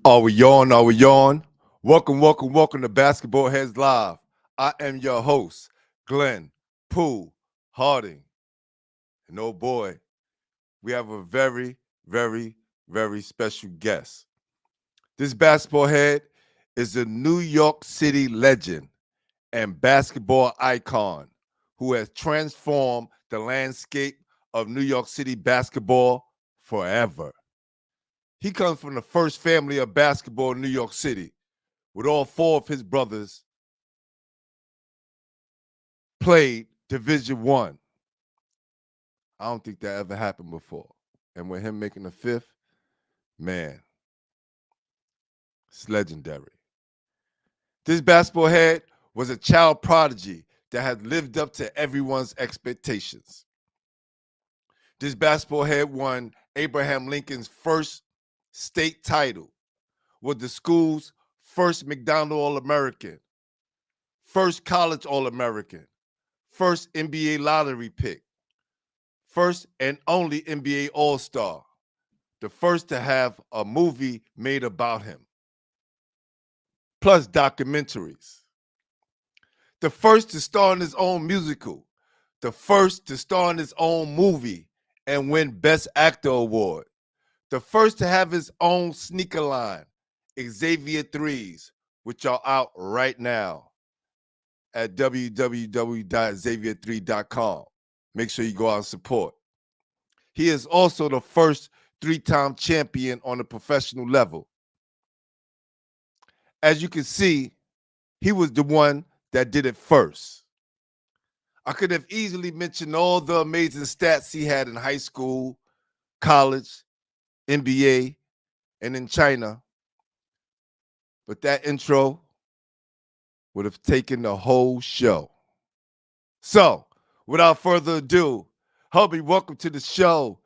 Are we on? Are we on? Welcome to Basketball Heads Live. I am your host, Glenn Poole Harding. And oh boy, we have a very, very, very special guest. This basketball head is a New York City legend and basketball icon who has transformed the landscape of New York City basketball forever. He comes from the first family of basketball in New York City, with all four of his brothers played Division One. I don't think that ever happened before. And with him making the fifth, man, it's legendary. This basketball head was a child prodigy that had lived up to everyone's expectations. This basketball head won Abraham Lincoln's first state title, was the school's first McDonald All-American, first college All-American, first NBA lottery pick, first and only NBA All-Star, the first to have a movie made about him, plus documentaries, the first to star in his own musical, the first to star in his own movie and win Best Actor Award, the first to have his own sneaker line, Xavier 3s, which are out right now at www.xavier3.com. Make sure you go out and support. He is also the first three-time champion on the professional level. As you can see, he was the one that did it first. I could have easily mentioned all the amazing stats he had in high school, college, N.B.A., and in China, but that intro would have taken the whole show. So, without further ado, help me welcome to the show,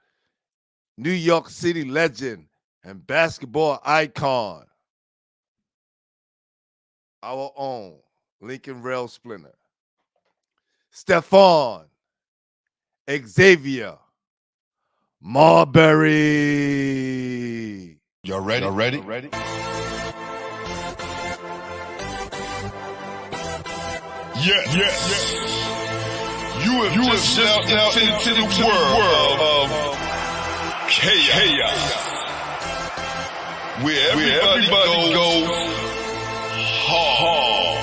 New York City legend and basketball icon, our own Lincoln Rail Splinter, Stephon Xavier Marbury. Y'all ready? Y'all ready? Yes. You have just stepped out into the world of chaos. Where everybody goes hard.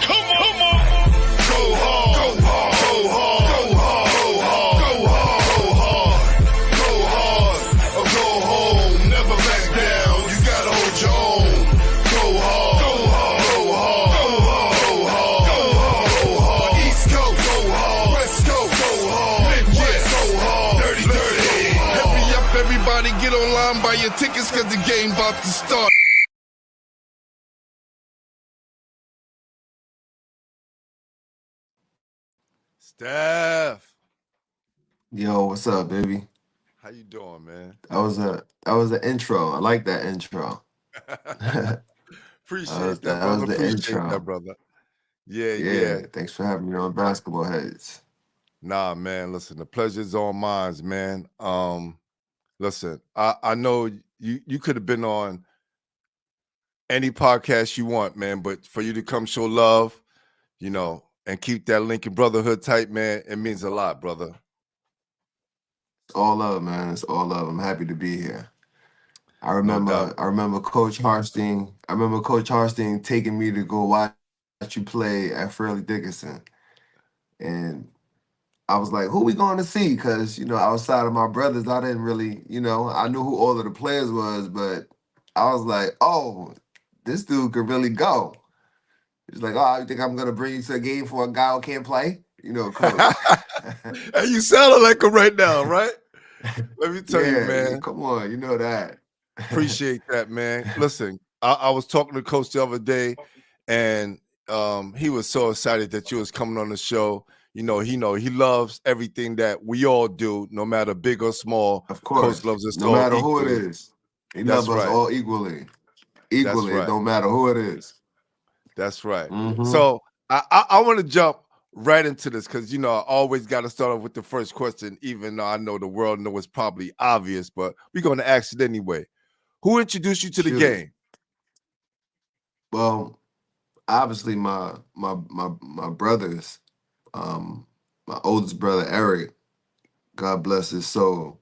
Come on. Go hard. Go hard. Go hard. Go hard. Go hard. Go hard. Go hard. Or go home. Never back down. You gotta hold your own. Go hard. Go hard. Go hard. Go hard. Go hard. Go hard. East Coast. Go hard. West Coast. Go hard. Midwest. Go hard. Dirty. Hurry up, everybody. Get online, buy your tickets, cause the game about to start. Steph, Yo, what's up, baby? how you doing, man? That was an intro. I like that intro. Appreciate that, that brother. was the Appreciate intro. that, brother. Yeah. Yeah, thanks for having me on Basketball Heads. Nah, man, listen, the pleasure's all mine, man. Listen, I know you could have been on any podcast you want, man, but for you to come show love, and keep that Lincoln brotherhood tight, man, it means a lot, brother. It's all love, man. It's all love. I'm happy to be here. I No remember doubt. I remember Coach Harstein taking me to go watch you play at Fairleigh Dickinson. And I was like, who we going to see? Because, outside of my brothers, I didn't really, I knew who all of the players was, but I was like, oh, this dude could really go. He's like, oh, you think I'm going to bring you to a game for a guy who can't play? Coach. Hey, you sounding like him right now, right? Let me tell you, man. Come on, you know that. Appreciate that, man. Listen, I was talking to Coach the other day, and he was so excited that you was coming on the show. He loves everything that we all do, no matter big or small. Of course. Coach loves us no all matter equally. who it is. He That's loves us right. all equally. That's right. No matter who it is. That's right. Mhm. So I want to jump right into this because, I always got to start off with the first question, even though I know the world knows it's probably obvious, but we're going to ask it anyway. Who introduced you to the Shoot. game? Well, obviously my brothers, my oldest brother Eric, God bless his soul,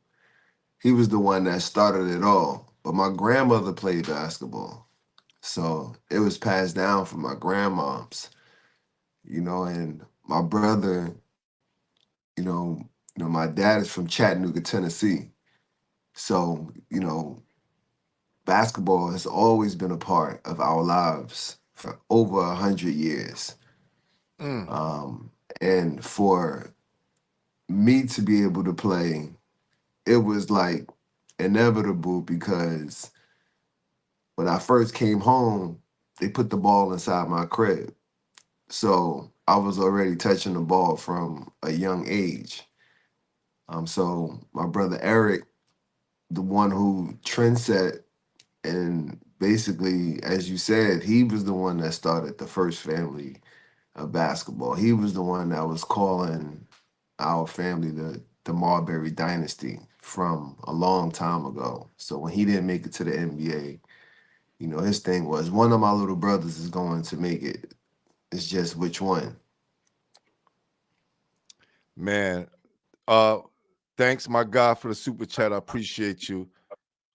he was the one that started it all. But my grandmother played basketball. So it was passed down from my grandmoms, and my brother, my dad is from Chattanooga, Tennessee. So, basketball has always been a part of our lives for over 100 years. Mm. Um, and for me to be able to play, it was like inevitable because when I first came home, they put the ball inside my crib. So I was already touching the ball from a young age. So my brother Eric, the one who trendset, and basically, as you said, he was the one that started the first family of basketball. He was the one that was calling our family the Marbury dynasty from a long time ago. So when he didn't make it to the NBA, his thing was one of my little brothers is going to make it. It's just which one. Man, uh, thanks, my God, for the super chat. I appreciate you.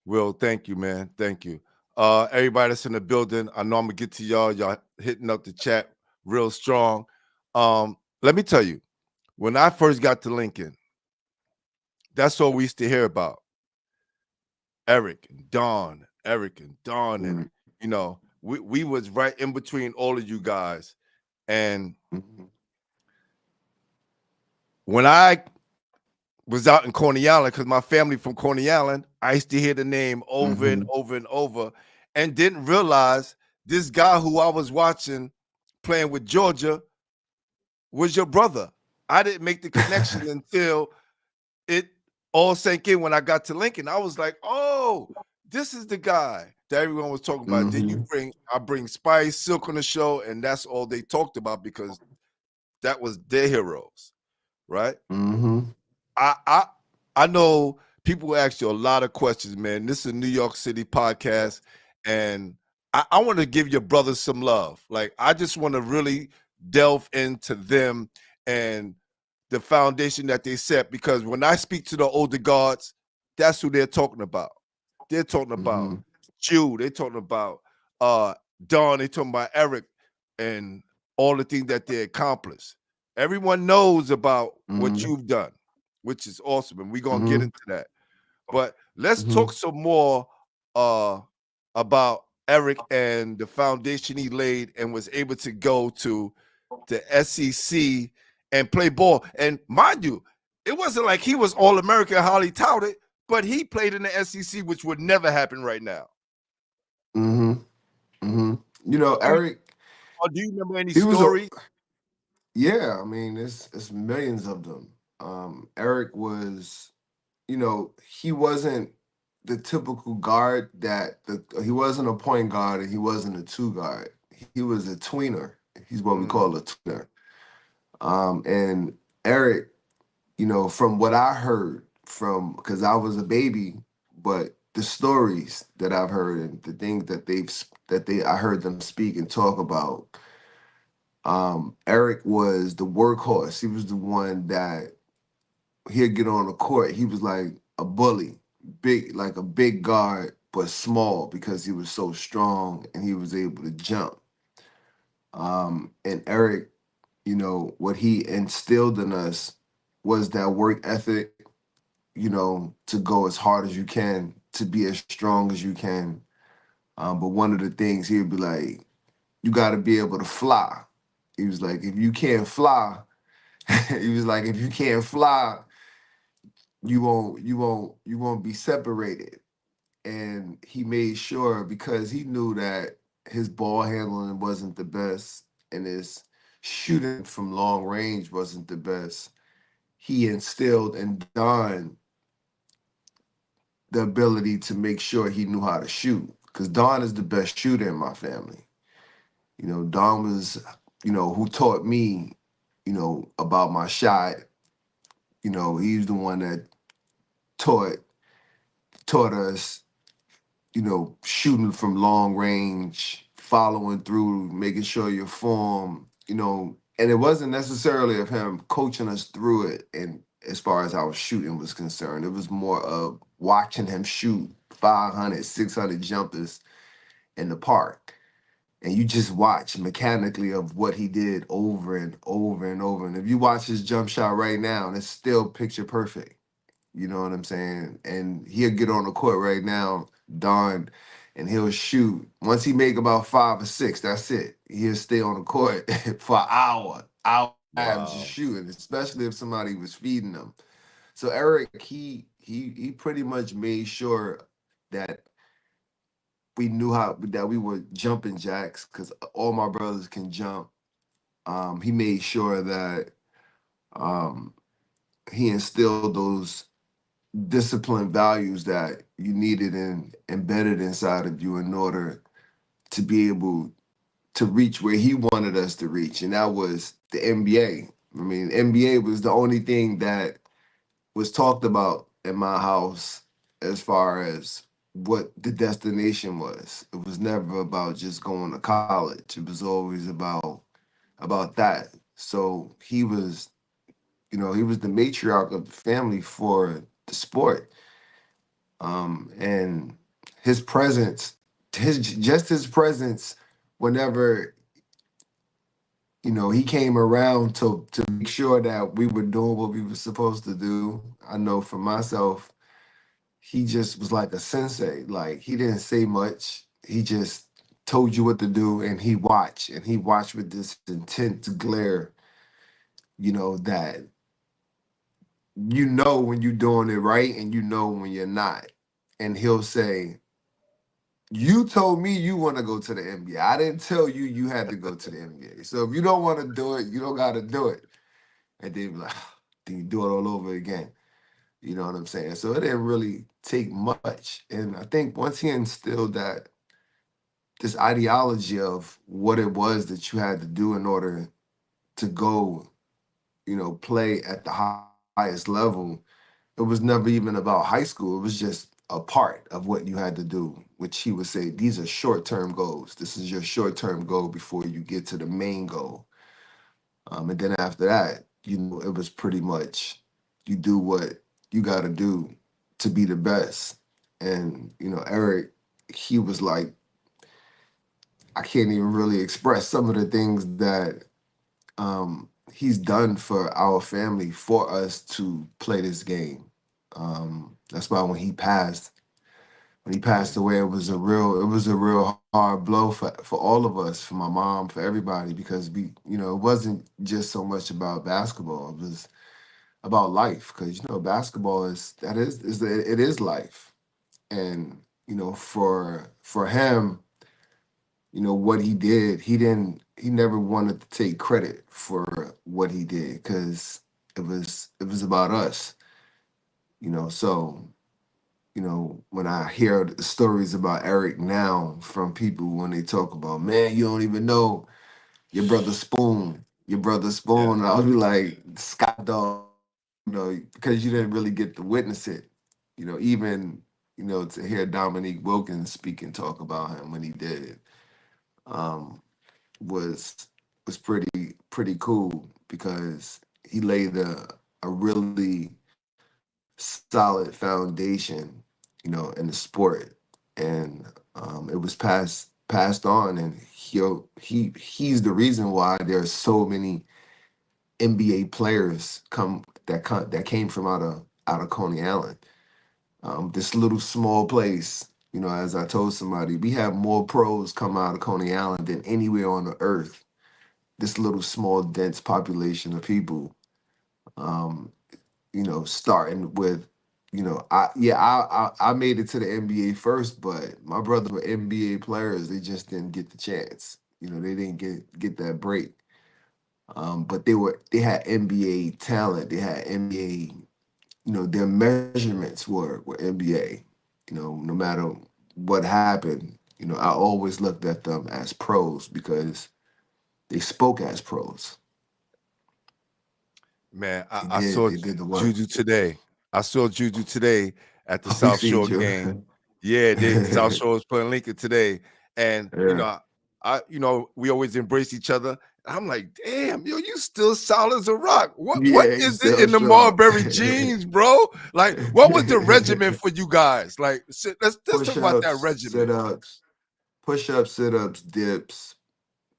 Will, thank you, man. Thank you. Everybody that's in the building, I know I'm gonna get to y'all. Y'all hitting up the chat real strong. Let me tell you, when I first got to Lincoln, that's all we used to hear about. Eric and Don, and Mhm. we was right in between all of you guys. And Mhm. when I was out in Coney Island, because my family from Coney Island, I used to hear the name over and Mhm. over and over, and didn't realize this guy who I was watching playing with Georgia was your brother. I didn't make the connection until it all sank in when I got to Lincoln. I was like, oh, this is the guy that everyone was talking about. Then Mhm. I bring Spice, Silk on the show, and that's all they talked about because that was their heroes, right? Mhm. I I I know people ask you a lot of questions, man. This is a New York City podcast, and I want to give your brothers some love. Like I just want to really delve into them and the foundation that they set because when I speak to the older guards, that's who they're talking about. They're talking about Mhm. Chew, they're talking about Don, they're talking about Eric and all the things that they accomplished. Everyone knows about what Mhm. you've done, which is awesome, and we're gonna get Mhm. into that. But let's talk Mhm. some more uh, about Eric and the foundation he laid and was able to go to the SEC and play ball. And mind you, it wasn't like he was All American, highly touted, but he played in the SEC, which would never happen right now. Mhm. Mhm. Do you, Eric, do you remember any he was a stories? yeah. I mean, it's millions of them. Eric was, he wasn't the typical guard he wasn't a point guard and he wasn't a two guard. He was a tweener. He's what we call Mm, a tweener. And Eric, from what I heard from because I was a baby, but the stories that I've heard and the things that I heard them speak and talk about, Eric was the workhorse. He was the one that he'd get on the court. He was like a bully, big like a big guard, but small because he was so strong and he was able to jump. And Eric, what he instilled in us was that work ethic, to go as hard as you can, to be as strong as you can. But one of the things he'd be like, you got to be able to fly. He was like, if you can't fly, he was like, if you can't fly, you won't be separated. And he made sure because he knew that his ball handling wasn't the best and his shooting from long range wasn't the best. He instilled in Don the ability to make sure he knew how to shoot. Because Don is the best shooter in my family. Don was, who taught me, about my shot. He's the one that taught taught us shooting from long range, following through, making sure your form, and it wasn't necessarily of him coaching us through it. And as far as our shooting was concerned, it was more of watching him shoot 500, 600 jumpers in the park. And you just watch mechanically of what he did over and over and over. And if you watch his jump shot right now, it's still picture perfect. You know what I'm saying? And he'll get on the court right now, Don, and he'll shoot. Once he make about 5 or 6, that's it. He'll stay on the court for an hour and just Wow. shooting, especially if somebody was feeding him. So Eric, he pretty much made sure that we knew how that we were jumping jacks because all my brothers can jump. He made sure that um, he instilled those discipline values that you needed and embedded inside of you in order to be able to reach where he wanted us to reach, and that was the NBA. I mean, NBA was the only thing that was talked about in my house as far as what the destination was. It was never about just going to college. It was always about that. So he was the matriarch of the family for the sport. And his presence, his presence, whenever he came around to make sure that we were doing what we were supposed to do. I know for myself, he just was like a sensei. Like he didn't say much. He just told you what to do, and he watched with this intense glare. That when you're doing it right, and when you're not. And he'll say, "You told me you want to go to the NBA. I didn't tell you you had to go to the NBA. So if you don't want to do it, you don't got to do it." And then be like, then you do it all over again. You know what I'm saying? So it didn't really take much. And I think once he instilled this ideology of what it was that you had to do in order to go, play at the highest level, it was never even about high school. It was just a part of what you had to do, which he would say, these are short-term goals. This is your short-term goal before you get to the main goal. And then after that, it was pretty much you do what you got to do to be the best. And, Eric, he was like, I can't even really express some of the things that he's done for our family for us to play this game. That's why when he passed away, it was a real hard blow for all of us, for my mom, for everybody, because it wasn't just so much about basketball. It was about life, because basketball it is life. And for him, what he did, he never wanted to take credit for what he did, because it was about us. So when I hear the stories about Eric now from people, when they talk about, man, you don't even know your brother Yeah. Spoon, I'll be like, Sky Dog, because you didn't really get to witness it. Even to hear Dominique Wilkins speak and talk about him when he did it, um, was pretty cool, because he laid a really solid foundation, in the sport. And it was passed on, and he's the reason why there's so many NBA players that came from out of Coney Island. This little small place, as I told somebody, we have more pros come out of Coney Island than anywhere on the earth. This little small dense population of people. Um, starting with, I made it to the NBA first, but my brothers were NBA players. They just didn't get the chance. They didn't get that break. But they had NBA talent. They had NBA. Their measurements were NBA. No matter what happened, I always looked at them as pros, because they spoke as pros. Man, I, They I did. saw They did the work. Juju today. I saw Juju today at the Oh, we South see Shore you. game. Yeah, South Shore was playing Lincoln today, and Yeah. we always embrace each other. I'm like, damn, yo, you still solid as a rock. What Yeah, he's is it still in the strong. Marbury jeans, bro? Like, what was the regimen for you guys? Like, let's talk about that Push-ups, regimen. sit-ups, push-ups, sit-ups, dips,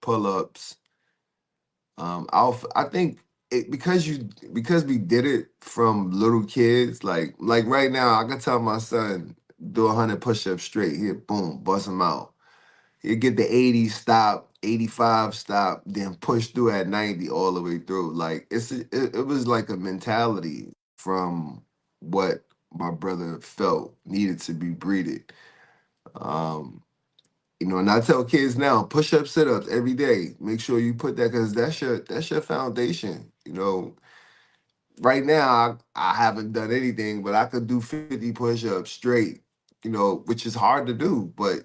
pull-ups. I think because we did it from little kids, like right now, I can tell my son do 100 push-ups straight. He boom, bust him out. He'll get the 80 stop, 85 stop, then push through at 90 all the way through. Like it was like a mentality from what my brother felt needed to be breeded. Um, and I tell kids now, push up, sit ups every day. Make sure you put that because that's your foundation. Right now I haven't done anything, but I could do 50 push ups straight. Which is hard to do, but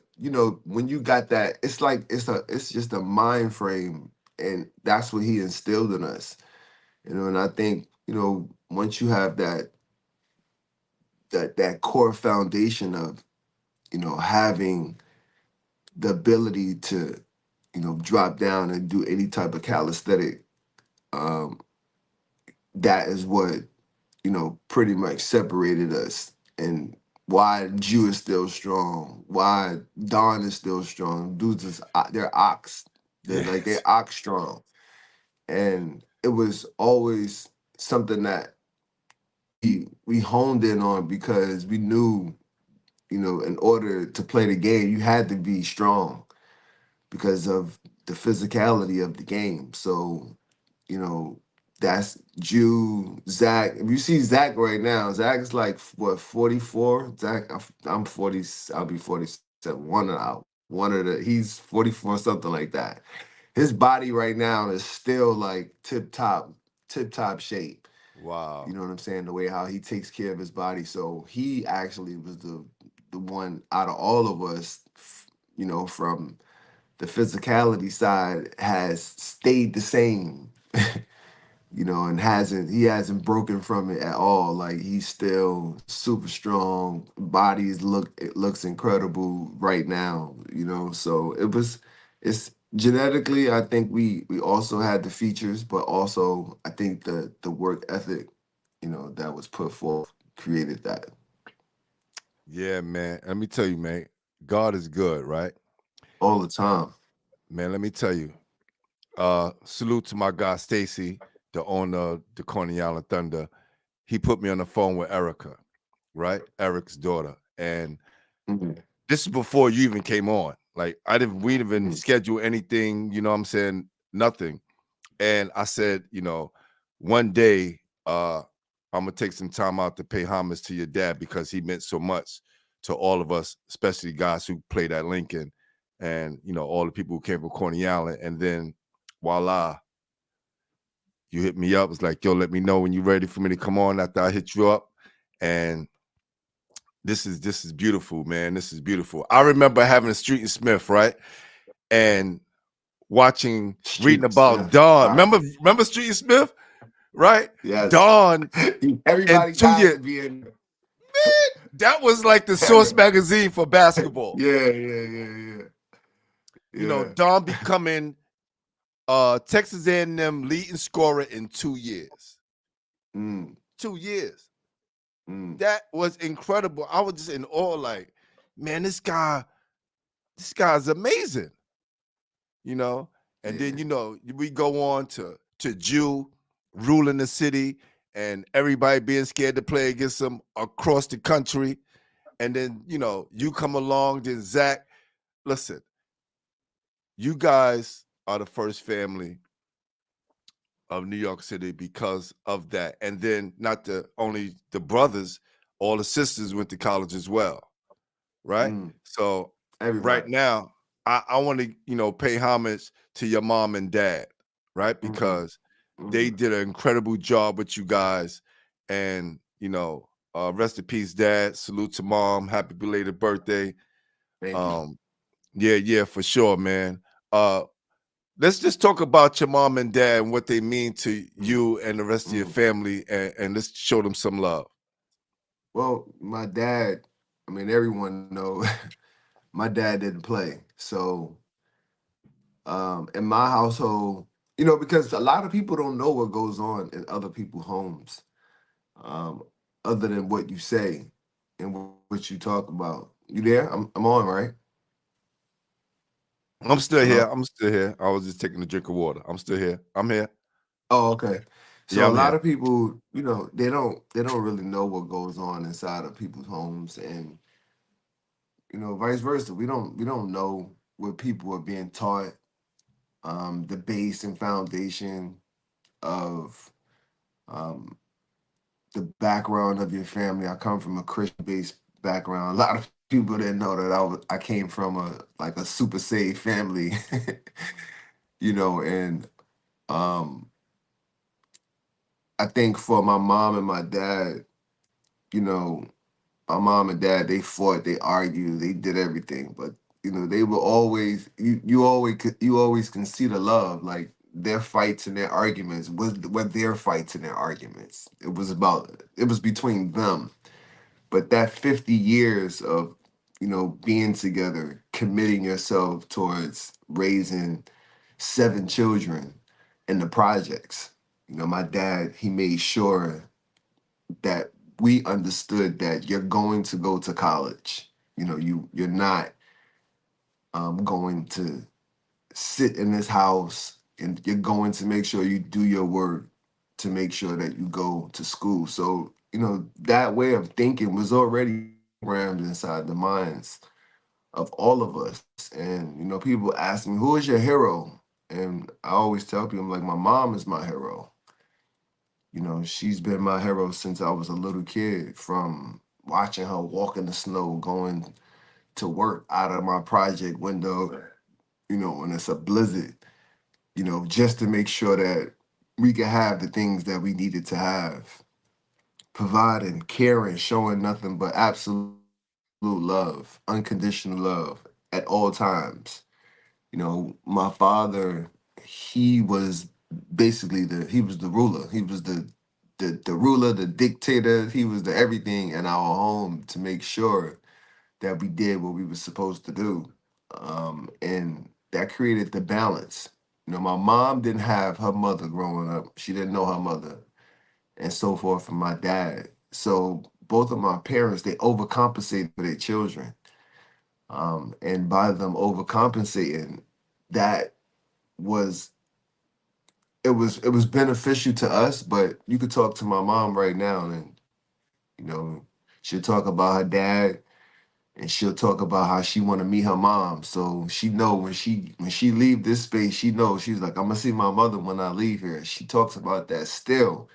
when you got that, it's like it's just a mind frame, and that's what he instilled in us. And I think once you have that core foundation of having the ability to drop down and do any type of calisthenic, um, that is what pretty much separated us, and why Jew is still strong, why Don is still strong. Dudes they're ox, they're Yes, ox strong, and it was always something that we honed in on because we knew in order to play the game you had to be strong because of the physicality of the game. So, you know, that's Jew, Zach. If you see Zach right now, Zach is like what, 44? Zach, I'm 40, I'll be 47. He's 44, something like that. His body right now is still like tip top shape. You wow. know what I'm saying? The way how he takes care of his body. So he actually was the one out of all of us, from the physicality side has stayed the same, and he hasn't broken from it at all. Like he's still super strong. It looks incredible right now, So it's genetically, I think we also had the features, but also I think the work ethic, that was put forth created that Yeah, man. Let me tell you, man. God is good, right? all the time. Man, let me tell you. Salute to my guy Stacy, the owner of the Coney Island Thunder. He put me on the phone with Erica, right? Eric's daughter. And Mhm, this is before you even came on. Like we didn't even mhm, schedule anything, you know what I'm saying? Nothing. And I said, one day I'm gonna take some time out to pay homage to your dad because he meant so much to all of us, especially guys who played at Lincoln and all the people who came from Coney Island. And then voila, you hit me up. It's like, yo, let me know when you're ready for me to come on after I hit you up. And this is beautiful, man. This is beautiful. I remember having a Street and Smith, right? And reading Street about Smith. Dawn. Wow. Remember Street and Smith, right? Yes. Dawn and Everybody two got years. to be in. That was like the Source Every, magazine for basketball. yeah. Yeah. Dawn becoming Texas A&M leading scorer in 2 years. Mm, 2 years. mm, That was incredible. I was just in awe, like, man, this guy's amazing, you know. And yeah. then we go on to Jew ruling the city, and everybody being scared to play against him across the country. And then you come along, then Zach. Listen, you guys are the first family of New York City because of that. And then not only the brothers, all the sisters went to college as well, right? Mm, So right everybody. now, I want to, pay homage to your mom and dad, right? Hmm. Because they Hmm. did an incredible job with you guys. And, rest in peace, dad. Salute to mom. Happy belated birthday. Thank you. Um, yeah, for sure, man. Uh, let's just talk about your mom and dad and what they mean to Mm, you and the rest of your mm. family, and let's show them some love. Well, my dad. I mean, everyone know my dad didn't play. So in my household, because a lot of people don't know what goes on in other people's homes, um, other than what you say and what you talk about. You there? I'm on, right? I'm still here. Hello? I'm still here. I was just taking a drink of water. I'm still here. I'm here. Oh, okay. Yeah, So a I'm lot here. of people, they don't really know what goes on inside of people's homes, and vice versa. We don't know what people are being taught, the base and foundation of um, the background of your family. I come from a Christian-based background. A lot of people didn't know that I came from a super saved family, and um, I think for my mom and my dad, you know, my mom and dad, they fought, they argued, they did everything, but they were always you always can see the love, like their fights and their arguments were their fights and their arguments. It was between them. But that 50 years of being together, committing yourself towards raising 7 children in the projects. My dad, he made sure that we understood that you're going to go to college. You're not going to sit in this house, and you're going to make sure you do your work to make sure that you go to school. So, that way of thinking was already programmed inside the minds of all of us. And, people ask me, who is your hero? And I always tell people, I'm like, my mom is my hero. She's been my hero since I was a little kid, from watching her walk in the snow, going to work out of my project window, when it's a blizzard, just to make sure that we could have the things that we needed to have, providing, caring, showing nothing but absolute love, unconditional love at all times. My father, he was basically he was the ruler. He was the ruler, the dictator. He was the everything in our home to make sure that we did what we were supposed to do. And that created the balance. My mom didn't have her mother growing up. She didn't know her mother, and so forth from my dad. So both of my parents, they overcompensated for their children. And by them overcompensating, that was it was beneficial to us. But you could talk to my mom right now, and you know she'll talk about her dad, and she'll talk about how she want to meet her mom. So she know when she leave this space, she knows, she's like, I'm gonna see my mother when I leave here. She talks about that still.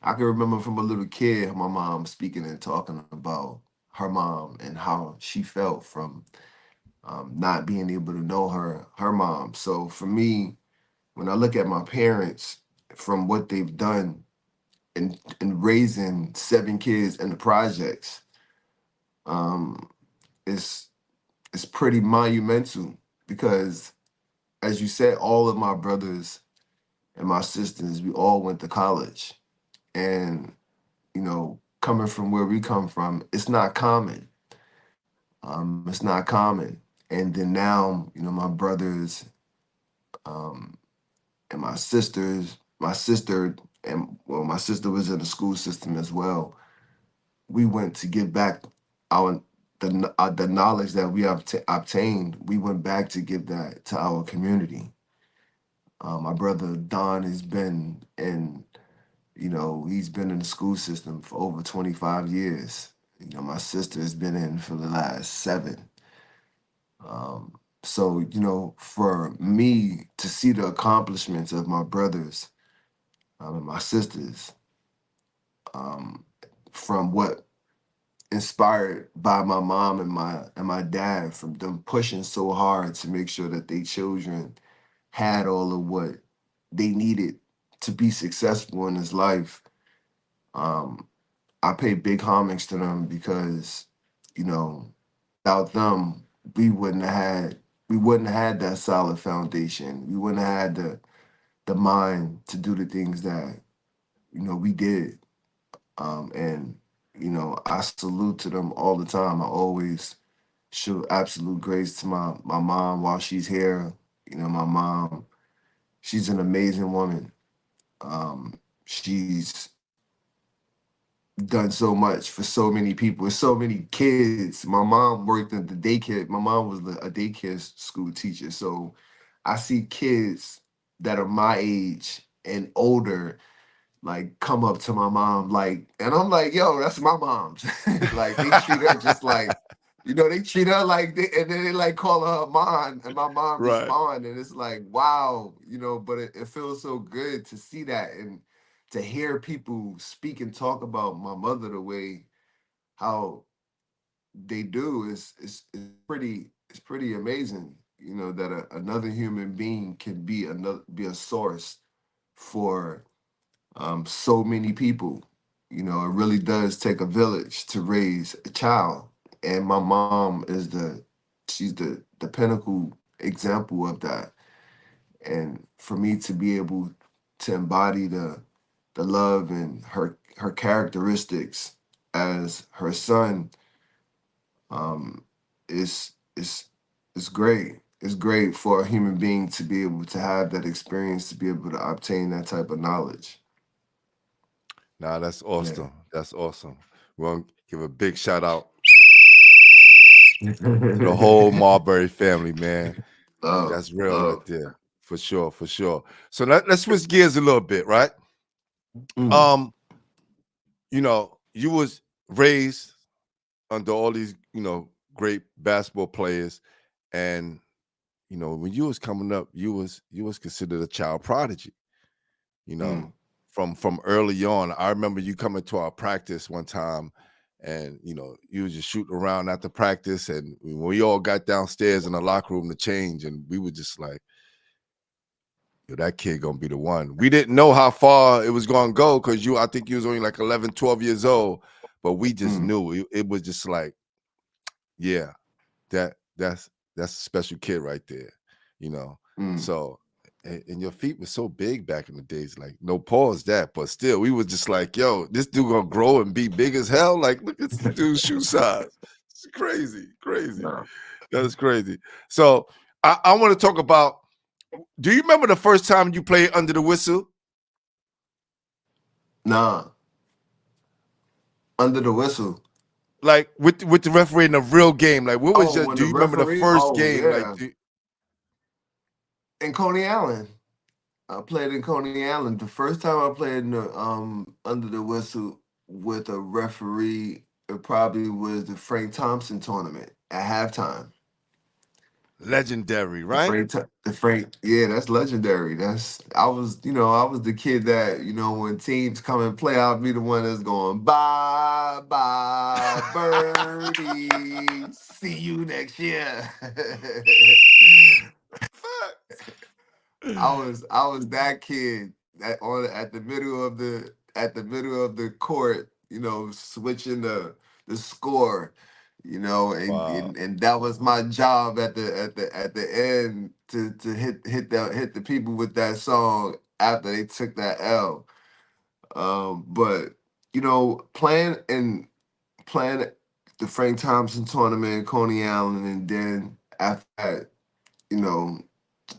I can remember from a little kid my mom speaking and talking about her mom and how she felt from not being able to know her mom. So for me, when I look at my parents, from what they've done in raising 7 kids in the projects, um, it's it's pretty monumental, because, as you said, all of my brothers and my sisters, we all went to college. And, coming from where we come from, it's not common. It's not common. And then now, my brothers, um, and my sister, and well, my sister was in the school system as well. We went to give back our the knowledge that we have obtained. We went back to give that to our community. My brother Don has been in, he's been in the school system for over 25 years. My sister has been in for the last 7. So, for me to see the accomplishments of my brothers, and my sisters, um, from what inspired by my mom and my dad, from them pushing so hard to make sure that their children had all of what they needed to be successful in this life. Um, I pay big homage to them, because, without them, we wouldn't have had that solid foundation. We wouldn't have had the mind to do the things that we did. And I salute to them all the time. I always show absolute grace to my mom while she's here. My mom, she's an amazing woman. She's done so much for so many people, so many kids. My mom worked at the daycare. My mom was a daycare school teacher, so I see kids that are my age and older like come up to my mom like, and I'm like, yo, that's my mom's. Like they treat her just like, they treat her like, and then they like call her mom, and my mom Right. respond, and it's like, wow, But it feels so good to see that and to hear people speak and talk about my mother the way how they do is pretty amazing. That another human being can be a source for so many people. It really does take a village to raise a child, and my mom she's the pinnacle example of that. And for me to be able to embody the love and her characteristics as her son, um, is is is great. It's great for a human being to be able to have that experience, to be able to obtain that type of knowledge. Nah, that's Yeah. awesome. That's awesome. We want to give a big shout out to the whole Marbury family, man. Love, That's real right love. there. For sure, for sure. So let's switch gears a little bit, right? Mm, Um, you was raised under all these, great basketball players, and when you was coming up, you was considered a child prodigy. You know, mm, from early on. I remember you coming to our practice one time, and you was just shooting around after practice, and when we all got downstairs in the locker room to change, and we were just like, yo, that kid gonna be the one. We didn't know how far it was gonna go because I think you was only like 11, 12 years old, but we just mm, knew it was just like, yeah, that's a special kid right there, you know. mm. So and your feet were so big back in the days, like no pause that, but still we was just like, yo, this dude gonna grow and be big as hell. Like, look at this dude's shoe size. It's crazy, crazy. Nah, That's crazy. So I want to talk about, do you remember the first time you played under the whistle? nah, under the whistle. Like with the referee in a real game? Like what was Oh, your, when do the you remember the referee. first Oh game? Like yeah, in Coney Island. I played in Coney Island. The first time I played in the under the whistle with a referee, it probably was the Frank Thompson tournament at halftime. legendary, The right? Yeah, that's legendary. I was the kid that, when teams come and play, I'll be the one that's going, bye, bye, birdie. See you next year. Facts. I was that kid at the middle of the court, switching the score, Wow. and that was my job at the end to hit the people with that song after they took that L. But playing the Frank Thompson tournament in Coney Island, and then after that, you know,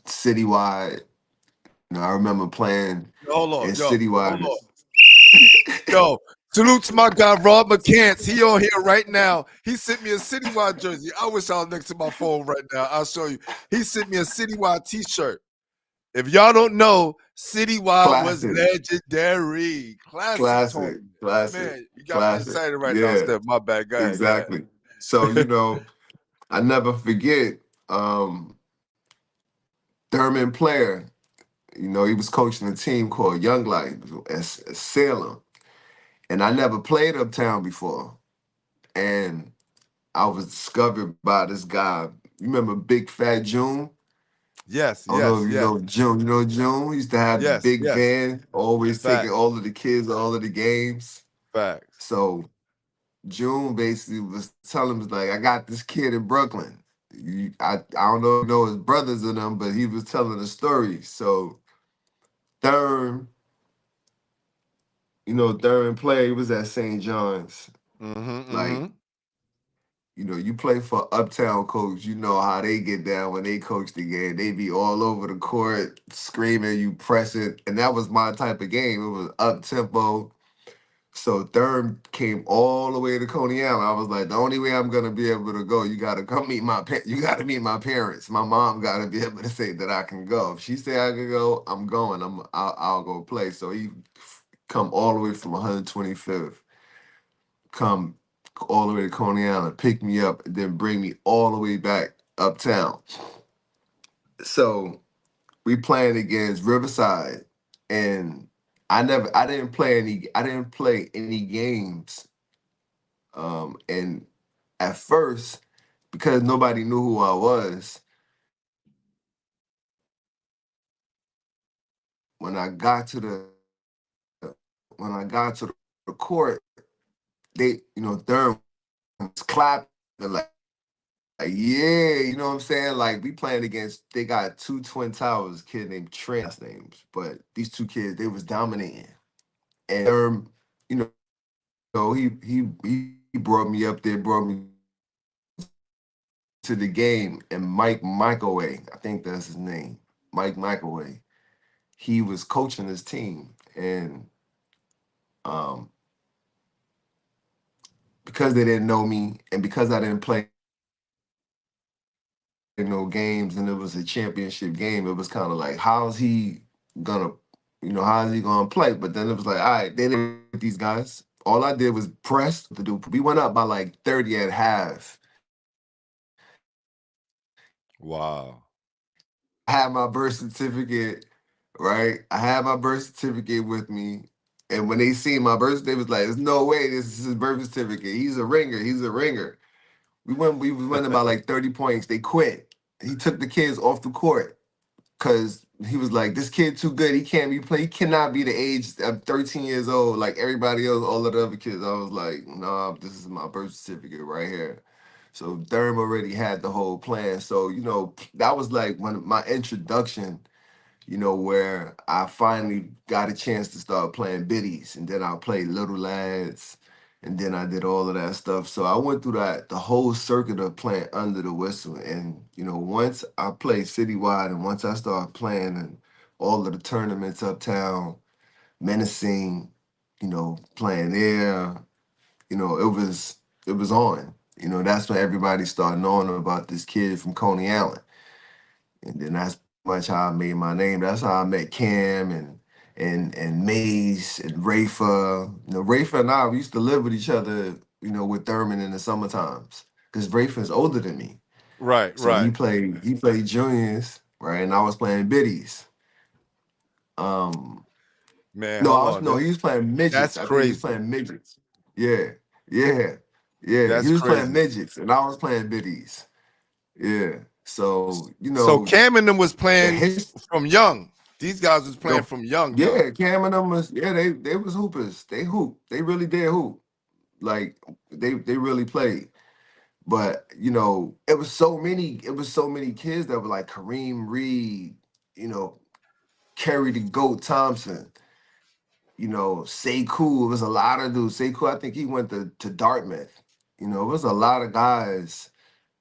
citywide. I remember playing Hold in on, hold citywide. on. Yo, salute to my guy Rob McCants. He on here right now. He sent me a citywide jersey. I wish I was next to my phone right now. I'll show you. He sent me a citywide t-shirt. If y'all don't know, citywide was Classic, legendary. Classic classic, tournament. classic, Man, you got me classic. excited right now, Yeah, Steph. My bad. Go ahead, go exactly. So, I never forget Thurman Player. He was coaching a team called Young Life at Salem. And I never played uptown before. And I was discovered by this guy. You remember Big Fat June? Yes, I don't know yes, if you yes, know June. You know June? He used to have the yes, big yes. van, always taking Facts, all of the kids to all of the games. facts. So June basically was telling me, like, I got this kid in Brooklyn. I don't know if you know his brothers in them, but he was telling a story. So Thurman, Thurman played, he was at St. John's. Mm-hmm. Like, Mm-hmm. you play for Uptown coach, you know how they get down when they coach the game. They be all over the court, screaming, you pressing. And that was my type of game. It was up tempo. So Thurm came all the way to Coney Island. I was like, the only way I'm gonna be able to go, you gotta come meet you gotta meet my parents. My mom gotta be able to say that I can go. If she say I can go, I'm going. I'll go play. So he come all the way from 125th, come all the way to Coney Island, pick me up, and then bring me all the way back uptown. So we playing against Riverside, and I didn't play any games. And at first, because nobody knew who I was, when I got to the court, Thurman was clapping like, yeah, you know what I'm saying? Like we playing against, they got two twin towers, kid named Trent, last names, but these two kids, they was dominating. And he brought me up there, brought me to the game, and Mike Micaway, I think that's his name, Mike Micaway. He was coaching his team, and um, because they didn't know me, and because I didn't play no games, and it was a championship game, it was kind of like, gonna, how is he gonna play? But then it was like, all right, they didn't with these guys. All I did was press to do. We went up by like 30 at half. Wow. I had my birth certificate, right? I had my birth certificate with me. And when they seen my birth certificate, they was like, there's no way this is his birth certificate. He's a ringer. He's a ringer. We was winning by like 30 points. They quit. He took the kids off the court because he was like, this kid too good. He can't be play. He cannot be the age of 13 years old like everybody else, all of the other kids. I was like, nah, this is my birth certificate right here. So Durham already had the whole plan. So, that was like when my introduction, where I finally got a chance to start playing biddies, and then I played little lads, and then I did all of that stuff. So I went through the whole circuit of playing under the whistle. And, once I played citywide and once I started playing in all of the tournaments uptown, menacing, playing there, it was on. That's when everybody started knowing about this kid from Coney Island. And then that's much how I made my name. That's how I met Cam and Mace and Rafa. Rafa and I, we used to live with each other, with Thurman in the summer times. Because Rafa's older than me. Right, So he right. played juniors, right? And I was playing biddies. Um Man, no, hold on. he was playing midgets. That's I think he was crazy. playing midgets. Yeah, yeah, yeah. He That's was playing crazy. midgets and I was playing biddies. Yeah. So, So Cam and them was the playing history. from young. These guys was playing Yo, from young, young. yeah, Cam and them was they was hoopers. They hoop. They really did hoop. Like they really played. But it was so many kids that were like Kareem Reed, you know, Kerry the Goat Thompson, Sekou. It was a lot of dudes. Sekou, I think he went to Dartmouth. It was a lot of guys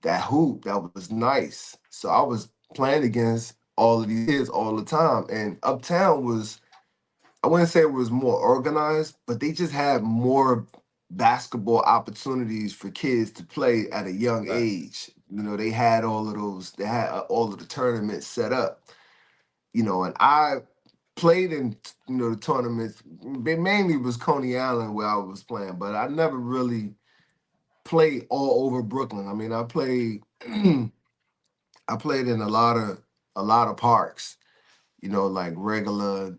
that hoop that was nice. So I was playing against all of these kids all the time. And Uptown was, I wouldn't say it was more organized, but they just had more basketball opportunities for kids to play at a young Right. age. They had they had all of the tournaments set up, and I played in, the tournaments. They mainly was Coney Island where I was playing, but I never really played all over Brooklyn. I mean, I played, I played in a lot of parks, like regular,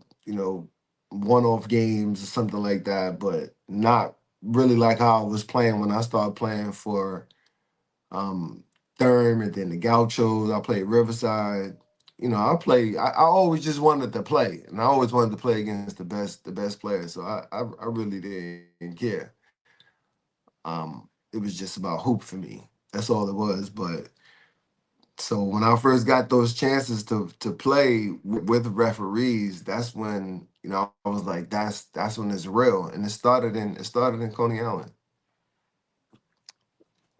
one-off games or something like that, but not really like how I was playing when I started playing for um Therm and then the Gauchos. I played Riverside. I always just wanted to play, and I always wanted to play against the best players. So I really didn't care. It was just about hoop for me. That's all it was. But so when I first got those chances to play with referees, that's when I was like, that's when it's real, and it started in Coney Island.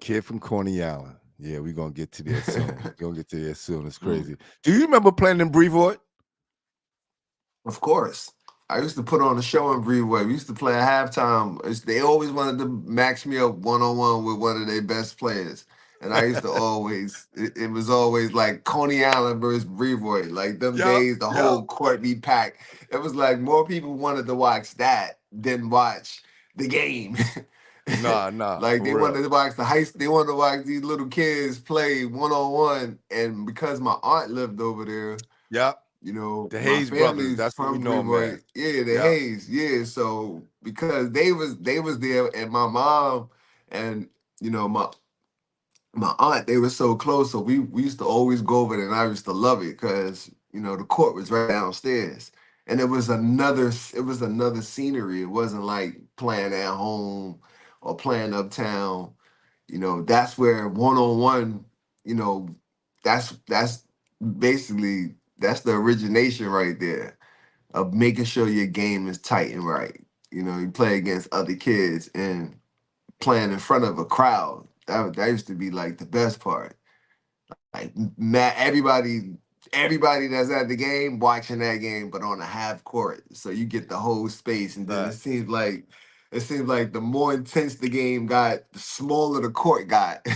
Kid from Coney Island. Yeah, we're gonna get to there soon. We're gonna get to there soon. It's Mm. crazy. Do you remember playing in Brevoort? Of course. I used to put on a show in Brevoort. We used to play at halftime. They always wanted to max me up one on one with one of their best players. And I used to always, it was always like Coney Island versus Brevoort. Like them Yep, days, the yep. whole court be packed. It was like more people wanted to watch that than watch the game. Nah, Like for real. they wanted to watch these little kids play one on one. And because my aunt lived over there, Yep. you know, The my Hayes brothers. family's That's what we from know them as. Brevoort. Yeah, the Yep. Hayes. Yeah, so because they was there, and my mom and my aunt, they were so close. So we used to always go over there, and I used to love it because the court was right downstairs, and it was another scenery. It wasn't like playing at home or playing uptown. That's where one on one. You know, that's basically that's the origination right there of making sure your game is tight and right. You play against other kids and playing in front of a crowd. That used to be like the best part. Like everybody that's at the game watching that game, but on a half court, so you get the whole space. And then it Facts. seems like the more intense the game got, the smaller the court got.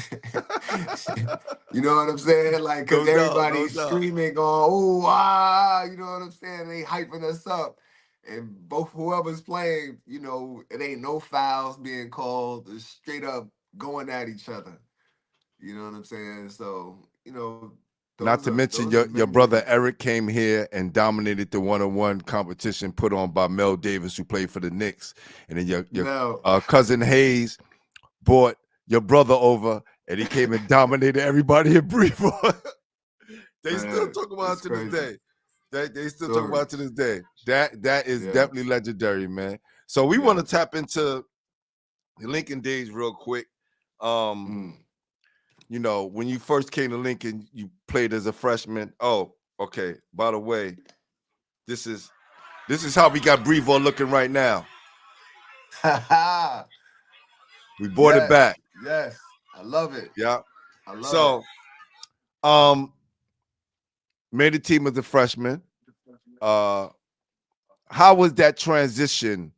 You know what I'm saying? Like, because No doubt, no everybody's doubt. screaming, going, "Oh, ah!" You know what I'm saying? They hyping us up, and both whoever's playing, it ain't no fouls being called. It's straight up going at each other. You know what I'm saying? So, Not to mention those are your memories brother of Eric came here and dominated the one-on-one competition put on by Mel Davis, who played for the Knicks, and then your now. cousin Hayes brought your brother over, and he came and dominated everybody in Brevoort. They still Man, talk about it's it to this crazy. day. They still talk about it to Stories. this day. That is Yeah. definitely legendary, man. So we want to Yes. tap into the Lincoln days real quick. Um, Mm. when you first came to Lincoln, you played as a freshman. Oh, okay. By the way, this is how we got Brevo looking right now. We brought it Yes. back. Yes. I love it. Yeah. I love it. So, um, made the team as a freshman. Uh, how was that transition?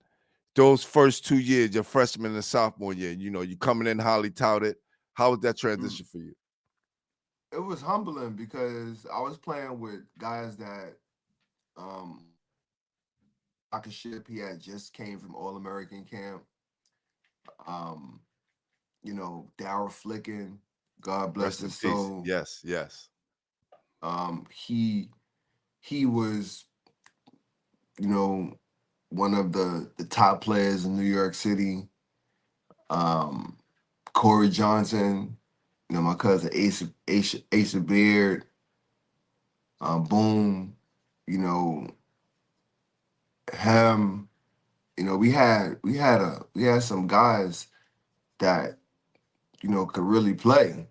Those first 2 years, your freshman and sophomore year. You coming in highly touted. How was that Mm. transition for you? It was humbling because I was playing with guys that um I could ship. He had just came from All American camp. Um, Daryl Flicken, God bless Rest in his peace. soul. Yes, yes. He was, you know, one of the top players in New York City. Um, Corey Johnson, my cousin Asa Beard, Boom, you know, him. We had some guys that could really play.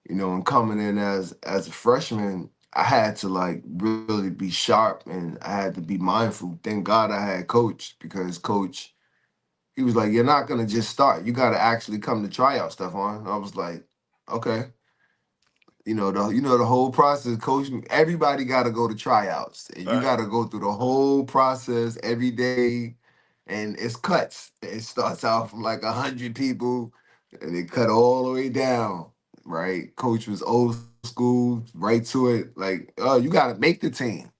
And coming in as a freshman, I had to like really be sharp and I had to be mindful. Thank God I had coach because coach he was like, "You're not gonna just start. You got to actually come to tryout, Stephon." I was like, "Okay." The whole process, coach. Everybody got to go to tryouts, and you Right. got to go through the whole process every day, and it's cuts. It starts out from like 100 people, and it cut all the way down. Right, coach was old school, right to it. Like, oh, you got to make the team.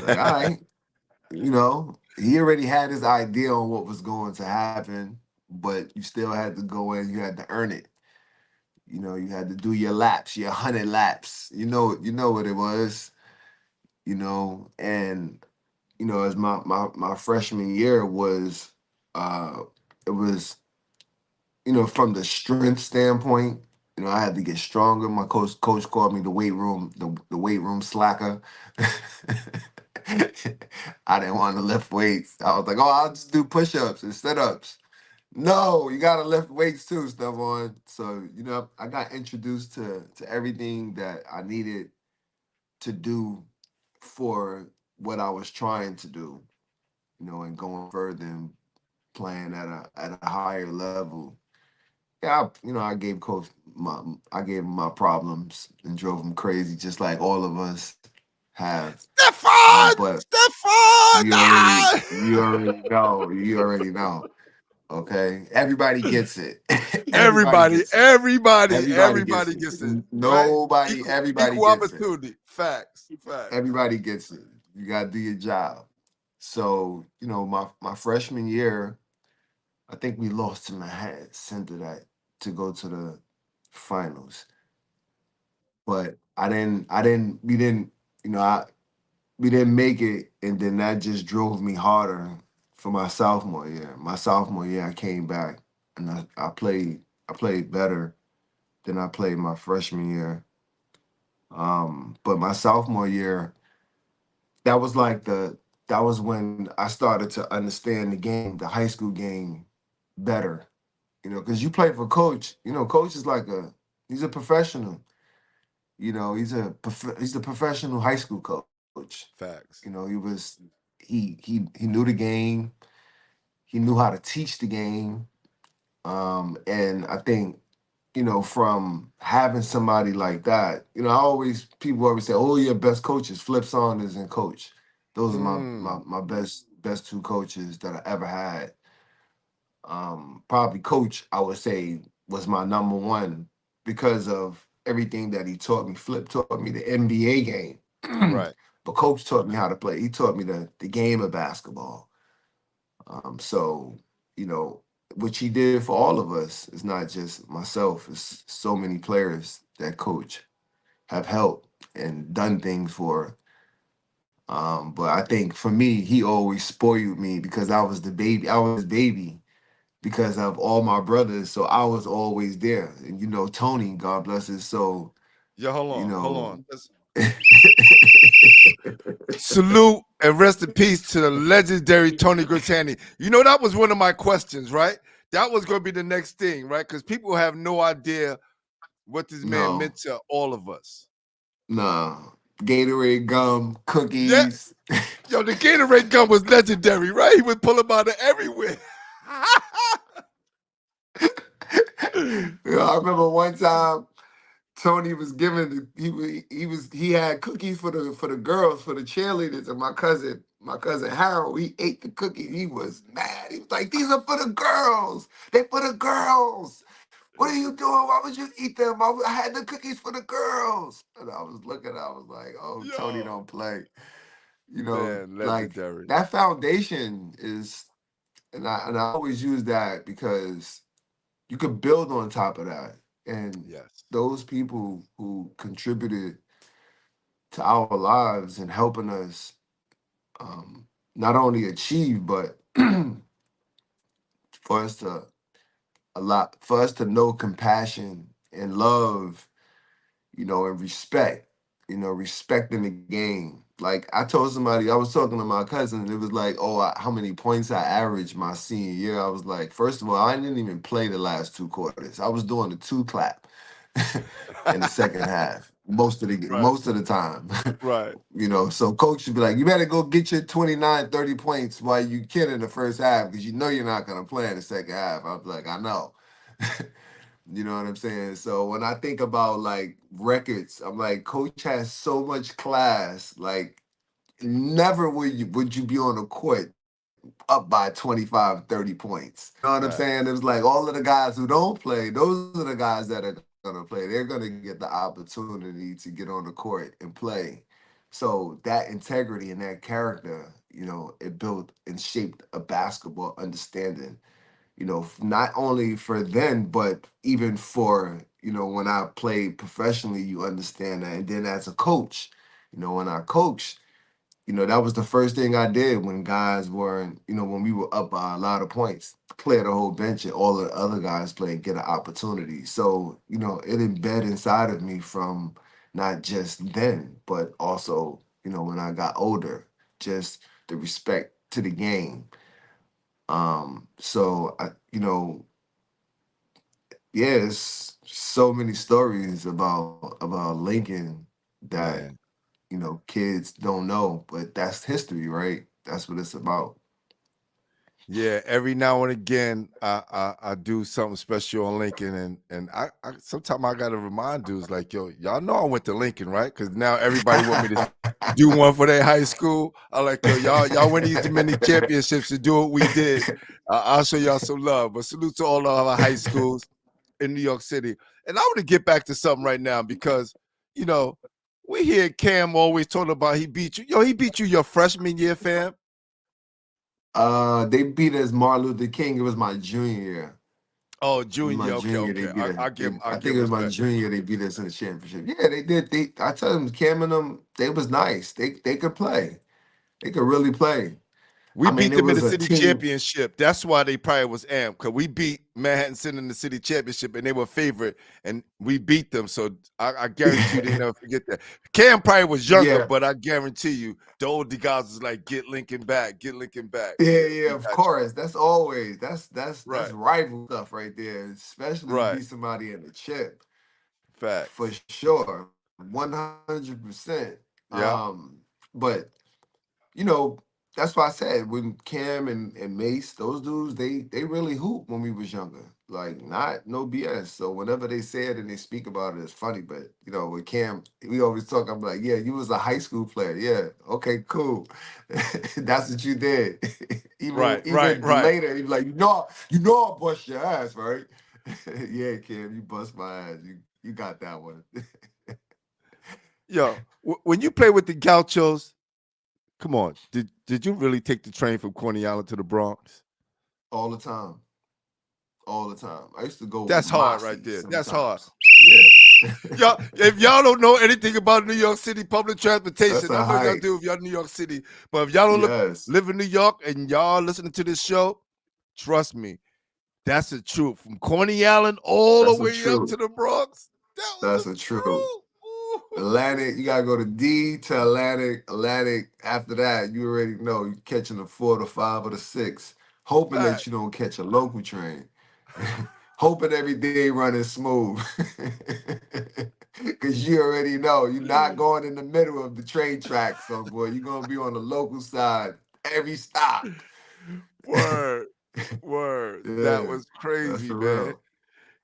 Like, all right, he already had his idea on what was going to happen, but you still had to go in. You had to earn it. You had to do your laps, your 100 laps. You know what it was. And as my freshman year was, it was from the strength standpoint. I had to get stronger. My coach called me the weight room slacker. I didn't want to lift weights. I was like, oh, I'll just do push-ups and sit-ups. No, you gotta lift weights too, Stephon. So, I got introduced to everything that I needed to do for what I was trying to do, and going further and playing at a higher level. Yeah, I gave coach I gave him my problems and drove him crazy, just like all of us have. Stephon! But Stephon! Ah! you already know. Okay, everybody gets it. Everybody Everybody, gets it. everybody, Everybody gets everybody it. gets it, right? Nobody, Equal, everybody equal gets it. opportunity. Facts, facts. Everybody gets it. You gotta do your job. So, my freshman year, I think we lost in the hat center that to go to the finals. But we didn't, you know, I we didn't make it, and then that just drove me harder for my sophomore year. My sophomore year, I came back and I played better than I played my freshman year. But my sophomore year, that was like that was when I started to understand the game, the high school game, better. Because you play for coach. Coach is he's a professional. He's a professional high school coach. Facts. He knew the game. He knew how to teach the game. And I think from having somebody like that, people always say, "Oh, your best coaches, Flip Saunders and Coach." Those are my best two coaches that I ever had. Probably Coach, I would say, was my number one because of everything that he taught me. Flip taught me the NBA game, Right. but Coach taught me how to play. He taught me the game of basketball. So you know, which he did for all of us. It's not just myself. It's so many players that Coach have helped and done things for. But I think for me, he always spoiled me because I was the baby. I was his baby because of all my brothers. So I was always there. And Tony, God bless his soul, Yo, hold you on, hold know. on. Salute and rest in peace to the legendary Tony Grittani. That was one of my questions, right? That was going to be the next thing, right? Because people have no idea what this man No, meant to all of us. no. Gatorade gum, Yeah, cookies. yo, the Gatorade gun was legendary, right? He would pull them out of everywhere. I remember one time Tony was giving he had cookies for the girls, for the cheerleaders, and my cousin Harold, he ate the cookies. He was mad. He was like, "These are for the girls. They for the girls. What are you doing? Why would you eat them? I had the cookies for the girls." And I was looking, I was like, "Oh, Tony Yo, don't play." man, Like legendary. that foundation is, and I always use that because you could build on top of that. And Yes. those people who contributed to our lives and helping us not only achieve, but for us to for us to know compassion and love, and respect, respecting the game. Like I told somebody, I was talking to my cousin, and it was like, "Oh, how many points I averaged my senior year?" I was like, first of all, I didn't even play the last two quarters. I was doing the two clap in the second half Right, most of the time. right. So coach should be like, "You better go get your 29, 30 points while you can in the first half because you know you're not gonna play in the second half." I was like, "I know." You know what I'm saying? So when I think about like records, I'm like, coach has so much class. Like never would you be on the court up by 25, 30 points. You know what I'm Fact. saying? It was like all of the guys who don't play, those are the guys that are gonna play. They're gonna get the opportunity to get on the court and play. So that integrity and that character, it built and shaped a basketball understanding, not only for then, but even for, when I played professionally, you understand that. And then as a coach, when I coached, that was the first thing I did when guys weren't, when we were up by a lot of points, clear the whole bench and all the other guys play and get an opportunity. So, it embedded inside of me from not just then, but also, when I got older, just the respect to the game. So yes, so many stories about Lincoln that Man. kids don't know, but that's history, right? That's what it's about. Yeah, every now and again, I do something special on Lincoln, and I sometimes I gotta remind dudes like, yo, y'all know I went to Lincoln, right? Because now everybody want me to do one for their high school. I like, yo, y'all win these many championships to do what we did. I'll show y'all some love. But salute to all of our high schools in New York City. And I want to get back to something right now because you know we hear Cam always talking about he beat you. Yo, he beat you your freshman year, fam. They beat us Martin Luther King. It was my junior year. Oh, It was my junior. Okay, junior. They okay. beat us. I I give think it was my respect. junior. They beat us in the championship. Yeah, they did. I tell them, Cam and them, they was nice. They could play. They could really play. We I mean, beat it them in the was a city team. championship. That's why they probably was amped because we beat Manhattan City in the city championship and they were favorite and we beat them. So I guarantee you they never forget that. Cam probably was younger, Yeah, but I guarantee you the older guys was like, get Lincoln back, get Lincoln back. yeah, Yeah, yeah. we Of got you. course, that's always that's Right, rival stuff right there. Especially to right. beat somebody in the chip, for Facts. sure, 100%. Yeah. But you know, that's why I said when Cam and Mace, those dudes, they really hoop when we was younger. Like not no BS. So whenever they say it and they speak about it, it's funny. But you know, with Cam, we always talk. I'm like, yeah, you was a high school player. Yeah, okay, cool. That's what you did. even Right, right, even right. later, he's like, I bust your ass, right? Yeah, Cam, you bust my ass. You got that one. Yo, when you play with the Gauchos, come on, did you really take the train from Coney Island to the Bronx? All the time. All the time. I used to go with That's hard right Mossy there. That's hard. sometimes. Yeah. Y'all, if y'all don't know anything about New York City public That's transportation, I a know y'all hike. do if y'all in New York City, but if y'all don't Yes. live in New York and y'all listening to this show, trust me, that's the truth. From Coney Island all the That's a way up to truth. the Bronx, that was That's the a truth. truth. Ooh. Atlantic, you gotta go to D to Atlantic. Atlantic, after that, you already know you're catching the 4, the 5, or the 6. Hoping that Fact. you don't catch a local train. Hoping every day running smooth. Cause you already know you're not going in the middle of the train tracks, so boy, you're gonna be on the local side every stop. Word, word. That Yeah, was that's crazy, for man. real.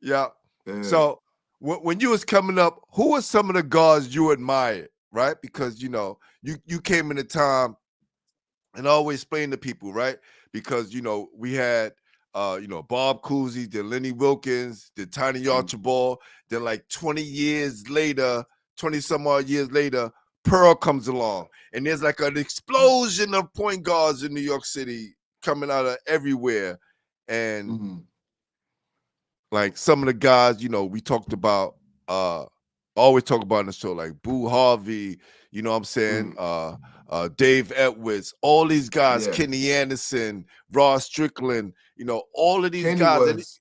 Yeah. Yeah. So when you was coming up, who were some of the guards you admired, right? Because you came in a time and I always explain to people, right? Because we had Bob Cousy, then Lenny Wilkins, then Tiny Mhm. Archibald, then like 20 years later, 20 some odd years later, Pearl comes along. And there's like an explosion of point guards in New York City coming out of everywhere. And Mhm. like some of the guys, we talked about always talk about in the show, like Boo Harvey, you know what I'm saying? Mhm. Dave Edwards, all these guys, Yeah. Kenny Anderson, Ross Strickland, all of these Kenny guys. And was,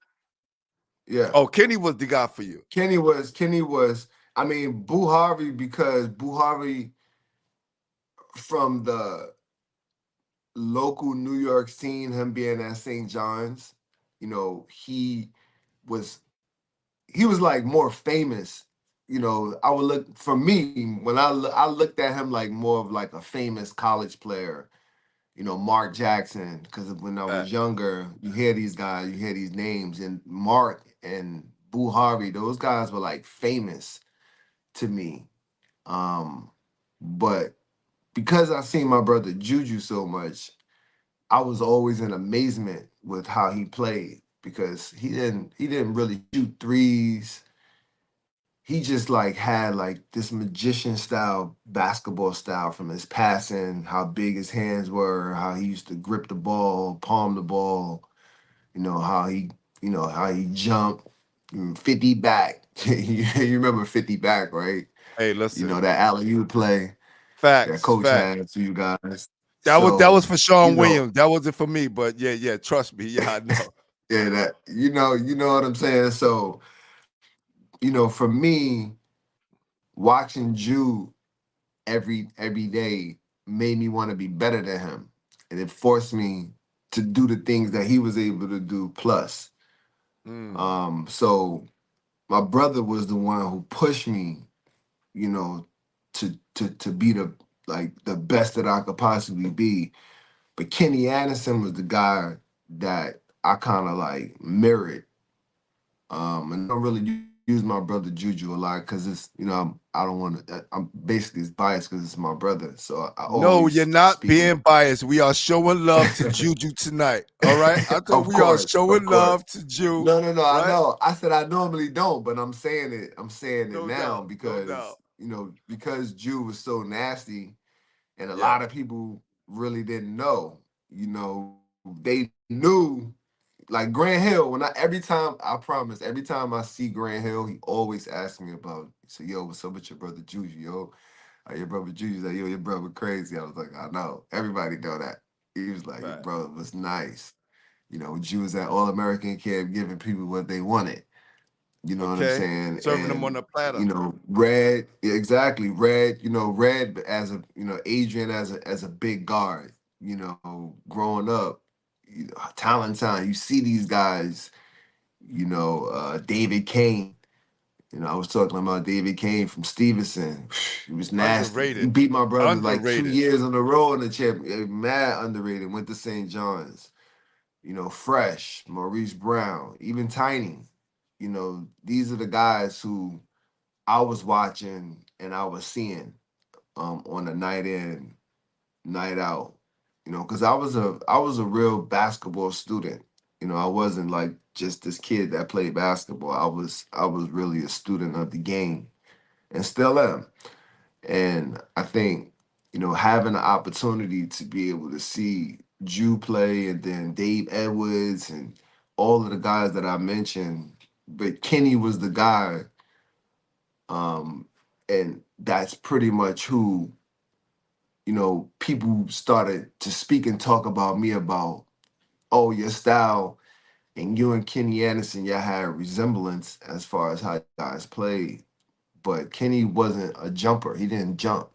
yeah. oh, Kenny was the guy for you. Kenny was, I mean, Boo Harvey, because Boo Harvey from the local New York scene, him being at St. John's, was he was like more famous. I would look for me when I looked at him like more of like a famous college player. Mark Jackson, because when I was Fact. younger, you hear these guys, you hear these names, and Mark and Boo Harvey, those guys were like famous to me. Um, but because I seen my brother Juju so much, I was always in amazement with how he played because he didn't really shoot threes. He just like had like this magician style basketball style from his passing, how big his hands were, how he used to grip the ball, palm the ball, how he jumped 50 back. You remember 50 back, right? Hey, listen, That alley you play that facts, coach facts. had to you guys. That was So, for you Sean know, Williams. That wasn't for me, but yeah, yeah, trust me. Yeah, I know. yeah, that you know what I'm saying? So, for me, watching Jude every day made me want to be better than him. And it forced me to do the things that he was able to do plus. Mm, So my brother was the one who pushed me, you know, to be the best that I could possibly be. But Kenny Anderson was the guy. that I kind of like mirrored. And I don't really use my brother Juju a lot because it's, I don't want to. I'm basically it's biased because it's my brother, so I No, always you're not speaking. being biased. We are showing love to Juju tonight. All right. I thought Of we are course, of showing course. love to Jew, No, no, no. I right? know. I said I normally don't, but I'm saying it. I'm saying it No now doubt. No because doubt. because Jew was so nasty, and a Yeah. lot of people really didn't know. They knew. Like Grant Hill, I promise, every time I see Grant Hill, he always asks me about. So yo, what's up with your brother Juju? Yo, your brother Juju's like, yo, your brother crazy. I was like, I know. Everybody know that. He was like, your Right. brother was nice. Jew was at All American camp giving people what they wanted. You know what I'm Okay. saying? Serving them on And a platter. Red, yeah, exactly. Red, Red as a Adrian as a big guard. Growing up, Talent Time. You see these guys. David Kane. I was talking about David Kane from Stevenson. He was nasty. He Underrated. beat my brother like two Underrated. years in a row in the champ. Mad underrated. Went to St. John's. Fresh, Maurice Brown, even Tiny. These are the guys who I was watching and I was seeing on a night in, night out. Because I was a real basketball student. I wasn't like just this kid that played basketball. I was really a student of the game and still am. And I think, having the opportunity to be able to see Drew play and then Dave Edwards and all of the guys that I mentioned, but Kenny was the guy. And that's pretty much who, people started to speak and talk about me about, oh, your style and you and Kenny Anderson, y'all had a resemblance as far as how you guys played. But Kenny wasn't a jumper. He didn't jump.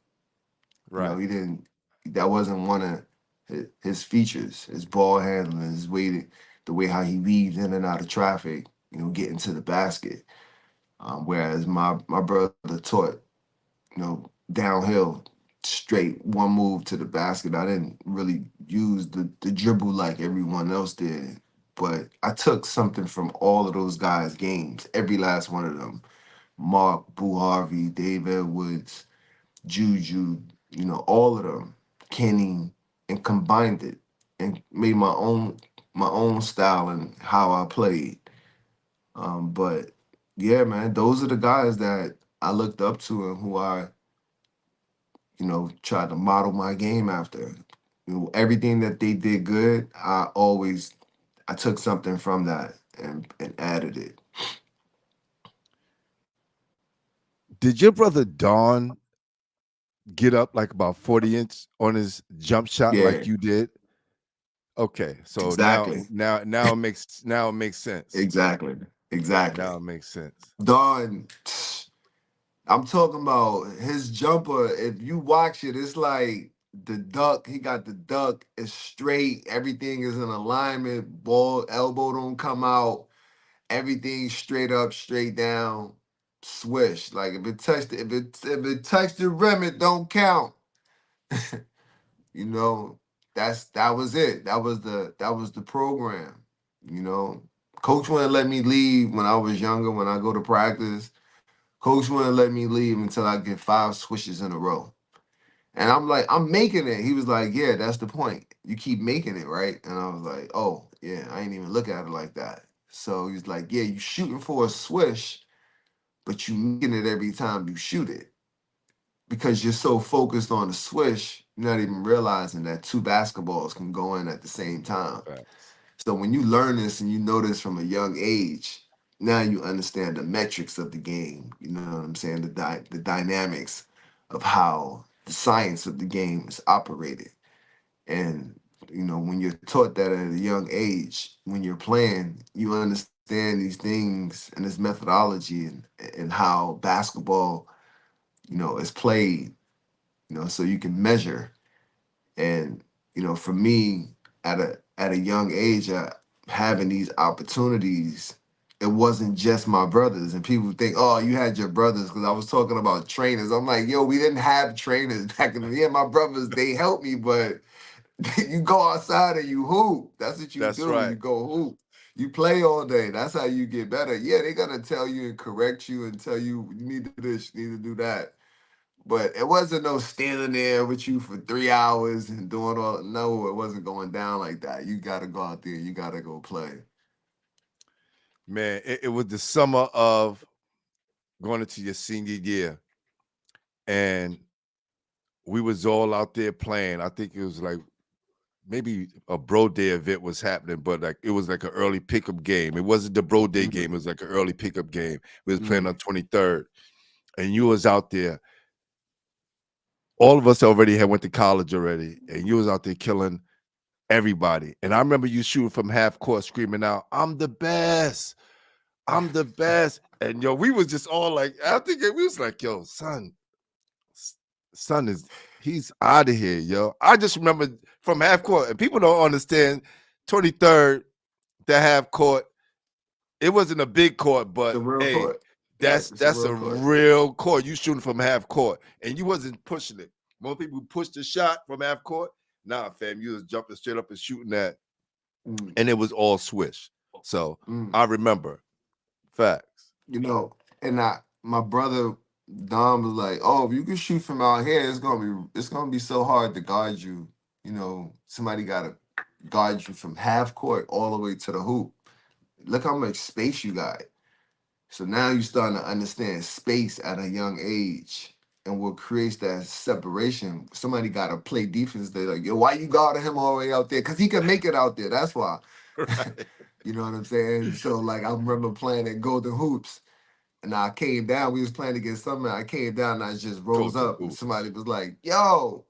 Right. He didn't. That wasn't one of his features. His ball handling, the way how he weaves in and out of traffic. Getting to the basket. Whereas my brother taught, downhill, straight one move to the basket. I didn't really use the dribble like everyone else did, but I took something from all of those guys' games. Every last one of them. Mark, Boo Harvey, Dave Edwards, Juju, all of them, Kenny, and combined it and made my own style and how I played. But yeah, man, those are the guys that I looked up to and who I, tried to model my game after. Everything that they did good, I took something from that and added it. Did your brother Don get up like about 40 inch on his jump shot Yeah, like you did? Okay. So now exactly. now now it makes sense. Exactly. Exactly. Now it makes sense. Don, I'm talking about his jumper. If you watch it, it's like the duck. He got the duck. It's straight. Everything is in alignment. Ball, elbow don't come out. Everything straight up, straight down. Swish. Like if it touched the rim, it don't count. You know, that was it. That was the program. You know, Coach wouldn't let me leave when I was younger. When I go to practice, Coach wouldn't let me leave until I get 5 swishes in a row. And I'm like, I'm making it. He was like, yeah, that's the point. You keep making it, right? And I was like, oh, yeah, I ain't even look at it like that. So he's like, yeah, you shooting for a swish, but you making it every time you shoot it because you're so focused on the swish, you're not even realizing that two basketballs can go in at the same time. Facts. So when you learn this and you know this from a young age, now you understand the metrics of the game. You know what I'm saying? The dynamics of how the science of the game is operated. And when you're taught that at a young age, when you're playing, you understand these things and this methodology and how basketball, is played, so you can measure. And for me, at a young age, having these opportunities, it wasn't just my brothers. And people think, oh, you had your brothers because I was talking about trainers. I'm like, yo, we didn't have trainers back in the day. Yeah, my brothers, they helped me, but You go outside and you hoop. That's what you That's do. right. You go hoop. You play all day. That's how you get better. Yeah, they gotta tell you and correct you and tell you need to do this, you need to do that. But it wasn't no standing there with you for 3 hours and doing all. No, it wasn't going down like that. You gotta go out there. You gotta go play. Man, it was the summer of going into your senior year, and we was all out there playing. I think it was like maybe a bro day event was happening, but like it was like an early pickup game. It wasn't the bro day game. It was like an early pickup game. We was playing on Mm. 23rd, and you was out there. All of us already had went to college already, and you was out there killing everybody. And I remember you shooting from half court, screaming out, "I'm the best! I'm the best!" And yo, we was just all like, I think we was like, "Yo, son is he's out of here, yo." I just remember from half court, and people don't understand 23rd, the half court. It wasn't a big court, The but real hey, court. Yeah, that's it's a that's real a court. real court. You shooting from half court, and you wasn't pushing it. Most people pushed the shot from half court. Nah, fam, you was jumping straight up and shooting that, Mm. and it was all swish. So Mm. I remember facts. You know, and my brother Dom was like, "Oh, if you can shoot from out here, it's gonna be so hard to guard you. You know, somebody gotta guard you from half court all the way to the hoop. Look how much space you got." So now you're starting to understand space at a young age. And what creates that separation, somebody got to play defense. They're like, yo, why you guarding him all the way out there? Because he can make it out there. That's why. Right. You know what I'm saying? So, like, I remember playing at Golden Hoops. And I came down. We was playing against something. I came down and I just Go rose to up. And somebody hoops. was like, yo,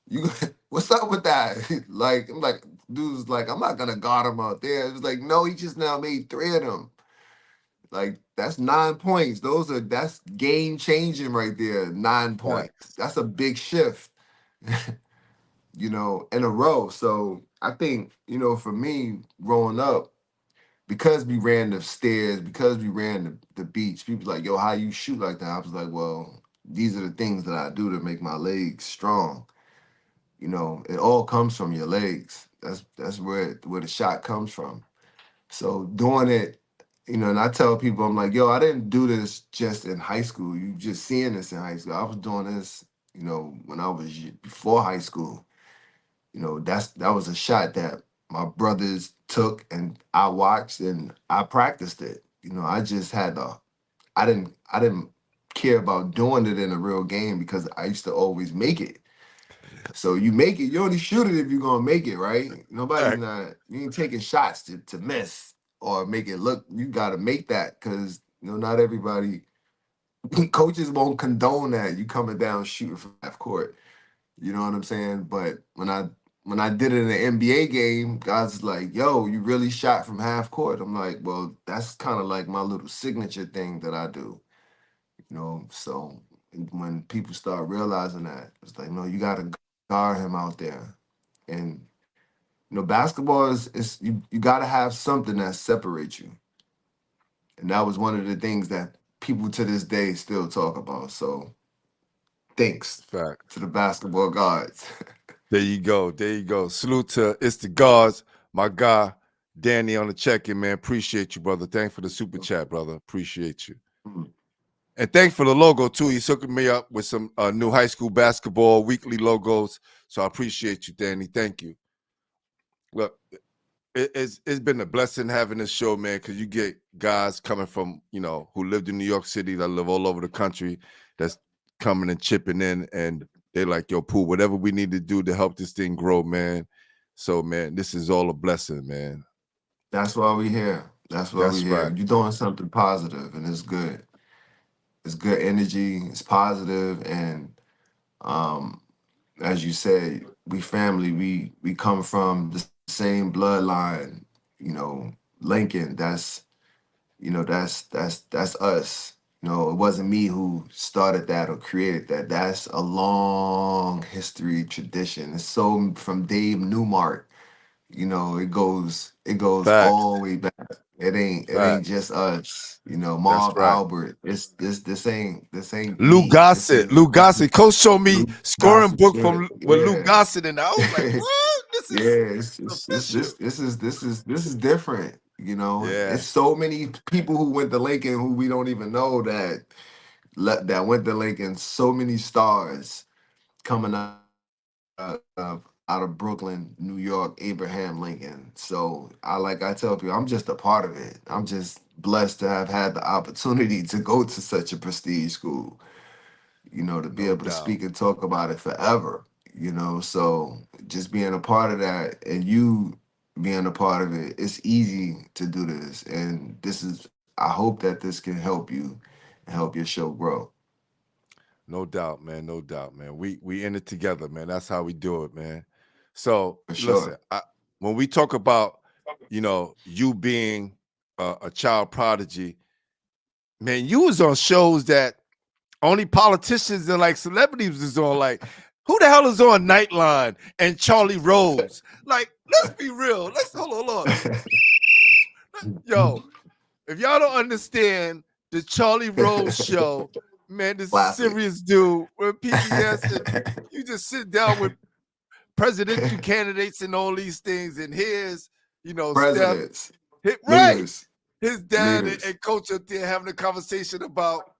you what's up with that? Like, I'm like, dude's like, I'm not going to guard him out there. It was like, no, he just now made three of them. Like that's 9 points. That's game changing right there. 9 points. Facts. That's a big shift, in a row. So I think, for me growing up, because we ran the stairs, because we ran the beach, people like, yo, how you shoot like that? I was like, well, these are the things that I do to make my legs strong. It all comes from your legs. That's where the shot comes from. So doing it, and I tell people, I'm like, yo, I didn't do this just in high school. You just seeing this in high school. I was doing this, when I was before high school. That was a shot that my brothers took and I watched and I practiced it. I just had to. I didn't care about doing it in a real game because I used to always make it. So you make it, you only shoot it if you're gonna make it, right? Nobody's Fact. not you ain't taking shots to miss or make it look. You gotta make that because not everybody coaches won't condone that you coming down shooting from half court. You know what I'm saying? But when I did it in the NBA game, guys like, yo, you really shot from half court. I'm like, well, that's kind of like my little signature thing that I do. So when people start realizing that, it's like, no, you gotta guard him out there. And basketball is you gotta have something that separates you. And that was one of the things that people to this day still talk about. So thanks to Facts. the basketball gods. There you go. There you go. Salute to it's the guards, my guy, Danny on the check-in, man. Appreciate you, brother. Thanks for the super chat, brother. Appreciate you. Mm. And thanks for the logo, too. He's hooking me up with some new high school basketball weekly logos. So I appreciate you, Danny. Thank you. Look, it's been a blessing having this show, man, because you get guys coming from, who lived in New York City, that live all over the country, that's coming and chipping in, and they like, yo, Pooh, whatever we need to do to help this thing grow, man. So, man, this is all a blessing, man. That's why we here. That's why we That's here. right. You're doing something positive and it's good. It's good energy, it's positive, and um as you said, we family, we come from the same bloodline, Lincoln. That's us. It wasn't me who started that or created that. That's a long history tradition. It's so from Dave Newmark, it goes all Facts. the way back. It ain't Facts. just us, That's Marv right. Albert. This ain't Lou me. This Gossett. is Lou Gossett. Coach showed me Luke scoring Gossett book shit. from with Lou Yeah. Gossett, and I was like, "What? This Yeah, is it's official." this is different. Yeah, It's so many people who went to Lincoln who we don't even know that went to Lincoln. So many stars coming out of Brooklyn, New York, Abraham Lincoln. So I tell people, I'm just a part of it. I'm just blessed to have had the opportunity to go to such a prestige school, to be no able to doubt. speak and talk about it forever. So just being a part of that and you being a part of it, it's easy to do this. And I hope that this can help you and help your show grow. No doubt, man. No doubt, man. We in it together, man. That's how we do it, man. So For listen, sure. when we talk about you being a child prodigy, man, you was on shows that only politicians and like celebrities is on. Like, who the hell is on Nightline and Charlie Rose? Like, let's be real. Let's hold on. Yo, if y'all don't understand the Charlie Rose show, man, this Classic. serious dude with PBS, and you just sit down with presidential candidates and all these things, and here's Steph Presidents, hit right. leaders, His dad leaders. and coach up there having a conversation about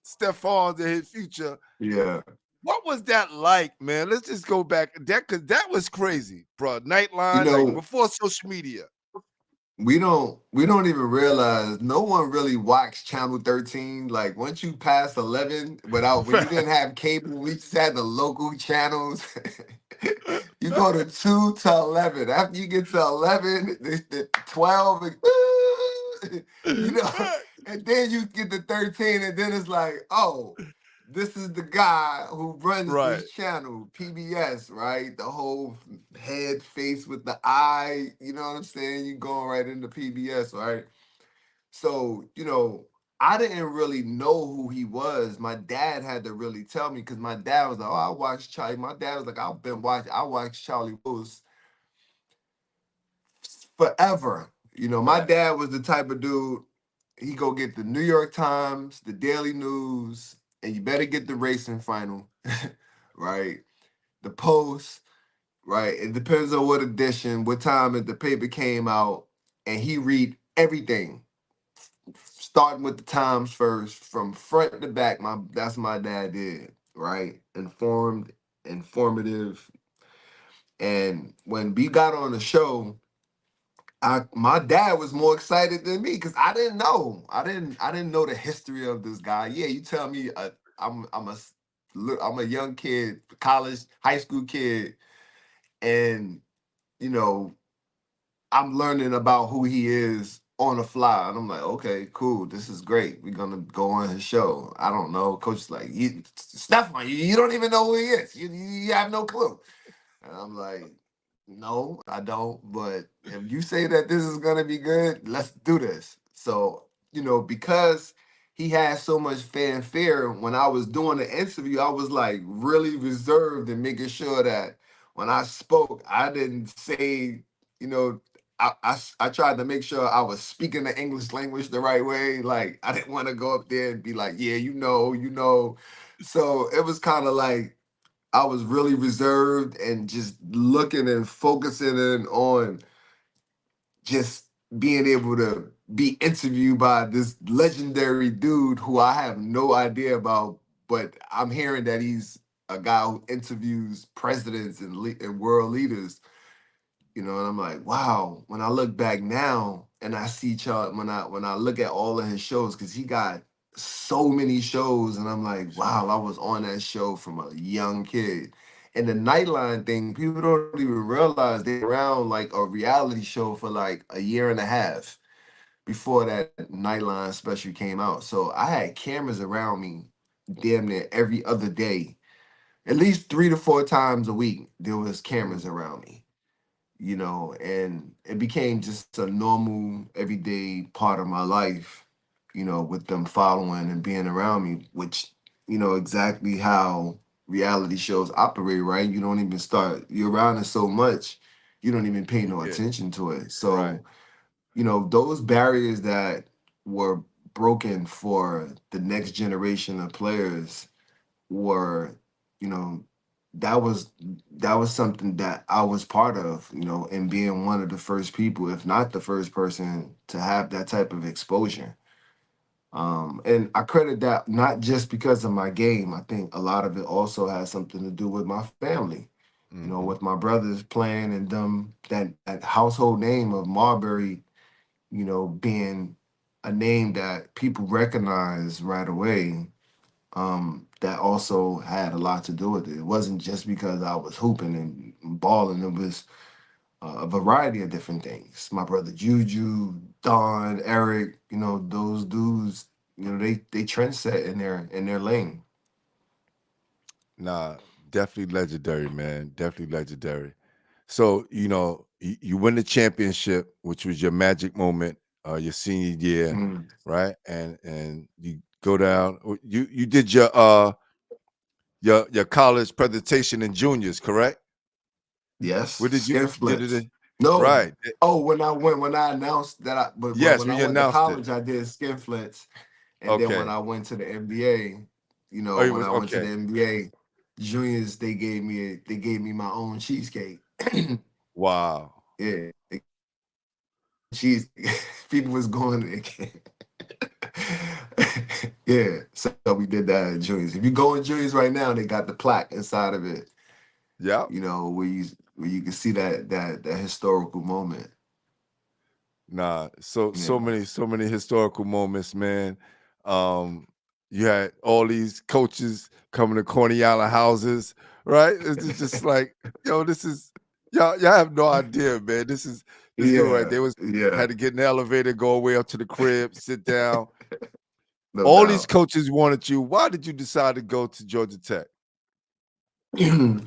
Stephon and his future. Yeah. What was that like, man? Let's just go back. Because that was crazy, bro. You Nightline, like know, before social media. we don't even realize no one really watched Channel 13. Like once you pass 11, without when you didn't have cable, we just had the local channels. You go to 2 to 11. After you get to 11, the 12, you know, and then you get to 13, and then it's like, oh, this is the guy who runs Right. this channel, PBS, right? The whole head face with the eye, you know what I'm saying? You going right into PBS, right? So, I didn't really know who he was. My dad had to really tell me because my dad was like, "Oh, I watched Charlie." My dad was like, I watched Charlie Rose forever. My Right. dad was the type of dude, he go get the New York Times, the Daily News, and you better get the racing final, right? The Post, right? It depends on what edition, what time the paper came out, and he read everything, starting with the Times first, from front to back. That's my dad did, right? Informed, informative, and when we got on the show, my dad was more excited than me because I didn't know. I didn't know the history of this guy. Yeah, you tell me I'm a young kid, college, high school kid, and you know, I'm learning about who he is on the fly. And I'm like, okay, cool, this is great. We're gonna go on his show. I don't know. Coach is like, Stephon, you don't even know who he is. You have no clue. And I'm like, no, I don't. But if you say that this is gonna be good, let's do this. So, because he had so much fanfare when I was doing the interview, I was like really reserved and making sure that when I spoke, I didn't say, you know, I tried to make sure I was speaking the English language the right way. Like I didn't want to go up there and be like, yeah, you know. So it was kind of like I was really reserved and just looking and focusing in on just being able to be interviewed by this legendary dude who I have no idea about, but I'm hearing that he's a guy who interviews presidents and world leaders. And I'm like, wow. When I look back now and I see Charlie, when I look at all of his shows, because he got so many shows, and I'm like, wow, I was on that show from a young kid. And the Nightline thing, people don't even realize they were around like a reality show for like a year and a half before that Nightline special came out. So I had cameras around me damn near every other day, at least 3 to 4 times a week. There was cameras around me, and it became just a normal, everyday part of my life, with them following and being around me, which, exactly how reality shows operate, right? You don't even you're around it so much, you don't even pay You no forget. attention to it. Right. So those barriers that were broken for the next generation of players were, you know, that was that was something that I was part of, and being one of the first people, if not the first person, to have that type of exposure. And I credit that not just because of my game. I think a lot of it also has something to do with my family. Mm-hmm. With my brothers playing and them that household name of Marbury, being a name that people recognize right away. That also had a lot to do with it. It wasn't just because I was hooping and balling. It was a variety of different things. My brother Juju, Don, Eric, those dudes, they trendset in their lane. Nah, definitely legendary, man. Definitely legendary. So, you win the championship, which was your magic moment, your senior year, Mm, right? And you go down. You did your college presentation in juniors, correct? yes, Where did you skin did it flips. in? No. Right. Oh, when I announced that but Yes, when when I you went to announced it. college, I did skin flips, and then when Okay. I went to the NBA, Oh, it when was I went to the okay. NBA juniors, they gave me my own cheesecake. Wow. Yeah, cheese. People was going. Yeah, so we did that at Julius. If you go in Julius right now, they got the plaque inside of it. Yep. Where you can see that historical moment. Nah, so Yeah. many historical moments, man. Um, you had all these coaches coming to Coney Island houses, right? It's just like, this is y'all have no idea, man. This is good, right? Yeah, They was yeah, had to get in the elevator, go away up to the crib, sit down. no All these doubt. coaches wanted you. Why did you decide to go to Georgia Tech?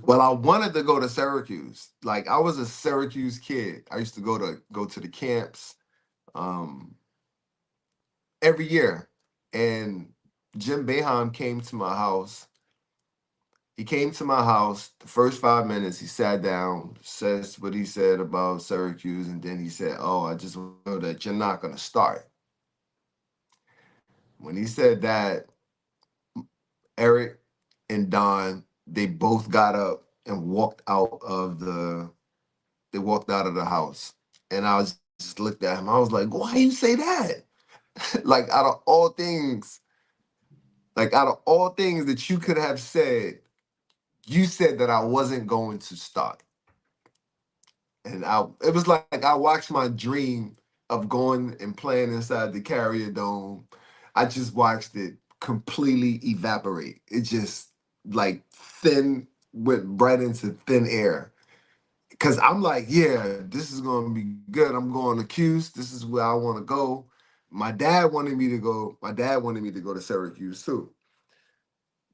Well, I wanted to go to Syracuse. Like I was a Syracuse kid. I used to go to the camps um, every year, and Jim Boeheim came to my house. He came to my house. The first 5 minutes, he sat down, says what he said about Syracuse, and then he said, "Oh, I just want to know that you're not going to start." When he said that, Eric and Don, they both got up and walked out of the house. And I was just looked at him. I was like, "Why you say that?" like out of all things, out of all things that you could have said, you said that I wasn't going to start. And it was like I watched my dream of going and playing inside the Carrier Dome. I just watched it completely evaporate. It just like thin went right into thin air. Cause I'm like, yeah, this is gonna be good. I'm going to Cuse. This is where I want to go. My dad wanted me to go. My dad wanted me to go to Syracuse too.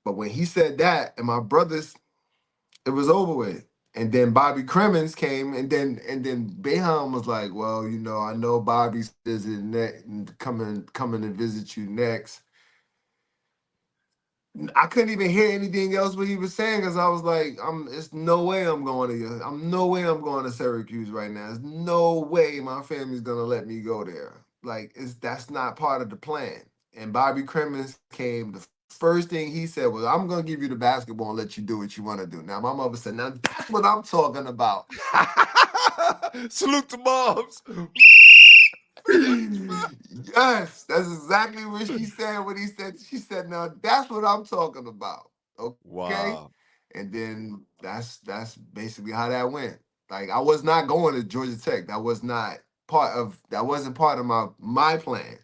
But when he said that, and my brothers, it was over with. And then Bobby Cremins came, and then Boeheim was like, "Well, I know Bobby's visiting next, coming to visit you next." I couldn't even hear anything else what he was saying because I was like, It's no way I'm going to. I'm no way I'm going to Syracuse right now. There's no way my family's gonna let me go there. Like, that's not part of the plan. And Bobby Cremins came. The first thing he said was, "I'm gonna give you the basketball and let you do what you want to do." Now my mother said, "Now that's what I'm talking about." Salute the moms. Yes, that's exactly what she said when he said, she said, "Now that's what I'm talking about." Okay? Wow. And then that's basically how that went. Like I was not going to Georgia Tech. That wasn't part of my plan.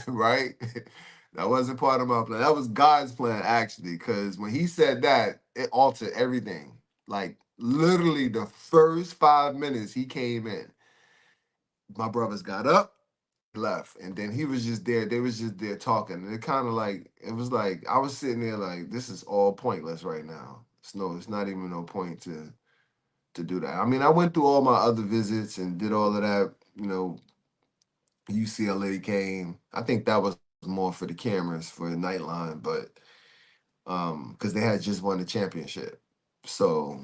Right? That wasn't part of my plan. That was God's plan actually, because when he said that, it altered everything. Like literally the first 5 minutes he came in, my brothers got up, left, and then he was just there. They was just there talking, and it was like I was sitting there like, this is all pointless right now. It's not even no point to do that. I mean, I went through all my other visits and did all of that. UCLA came. I think that was more for the cameras for Nightline, but because they had just won the championship, so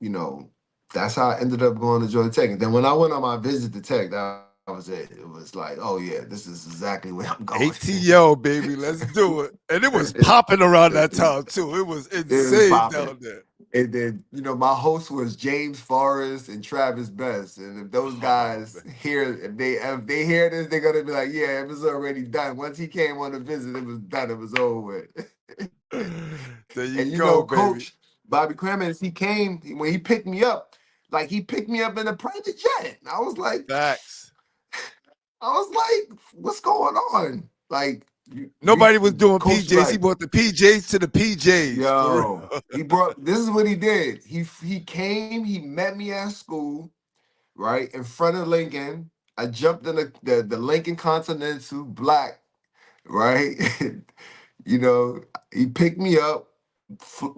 you know that's how I ended up going to Georgia Tech. And then when I went on my visit to Tech, that was it. It was like, oh yeah, this is exactly where I'm going. ATL, baby, let's do it. And it was popping around that time too. It was It was insane popping. down there. And then, my host was James Forrest and Travis Best. And if those Oh guys hear, if they hear this, they're gonna be like, yeah, it was already done. Once he came on a visit, it was done. It was over with. man. There you And go, baby. Coach Bobby Cremins, he came when he picked me up, like he picked me up in a private jet. And Facts. I was like, what's going on? Like, Nobody was doing Coach PJs. He like, brought the PJs to the PJs. For yo, real. he brought. This is what he did. He came. He met me at school, right in front of Lincoln. I jumped in the Lincoln Continental Black, right. you know, he picked me up,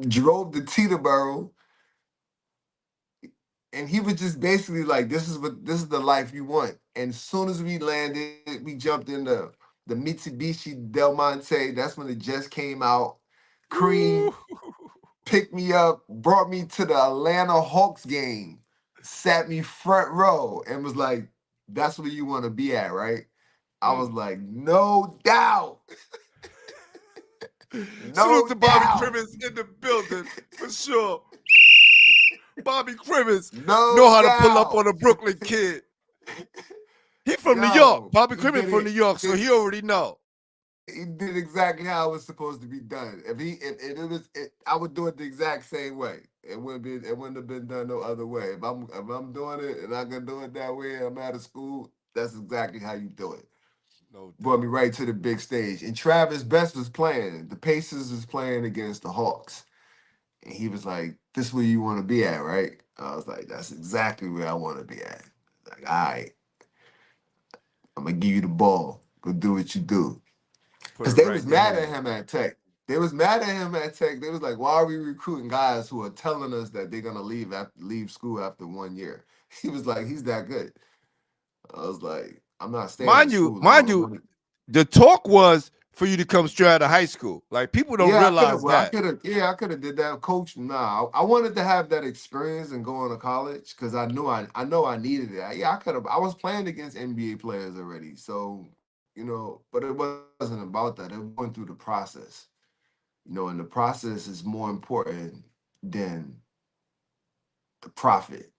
drove to Teterboro, and he was just basically like, this is the life you want. And as soon as we landed, we jumped in the Mitsubishi Del Monte. That's when it just came out. Ooh. Cream picked me up, brought me to the Atlanta Hawks game, sat me front row, and was like, that's where you want to be at, right? I was Mm. like, no doubt. Salute No to Bobby doubt. Crimmins in the building for sure. Bobby Crimmins know No how to pull up doubt. on a Brooklyn kid. He from New York. Yo, Bobby he Crimmins did from New it. York, so he already know. He did exactly how it was supposed to be done. If it was, I would do it the exact same way. It wouldn't have been done no other way. If I'm doing it and I can do it that way, I'm out of school. That's exactly how you do it. No Brought me doubt. right to the big stage. And Travis Best was playing. The Pacers was playing against the Hawks, and he was like, "This is where you want to be at, right?" I was like, "That's exactly where I want to be at." Like, all right, I'm gonna give you the ball. Go do what you do. Put Because it they right was in your mad at hand. him at Tech. They was mad at him at Tech. They was like, "Why are we recruiting guys who are telling us that they're gonna leave school after 1 year?" He was like, "He's that good." I was like, "I'm not staying in Mind you, school. I mind don't you, want to." the talk was for you to come straight out of high school. Like people don't Yeah, I could have. realize Well, I that. could have. Yeah, I could have did that. Coach, nah. I wanted to have that experience and going to college because I know I needed it. Yeah, I could have. I was playing against NBA players already, so but it wasn't about that. It was going through the process. And the process is more important than the profit.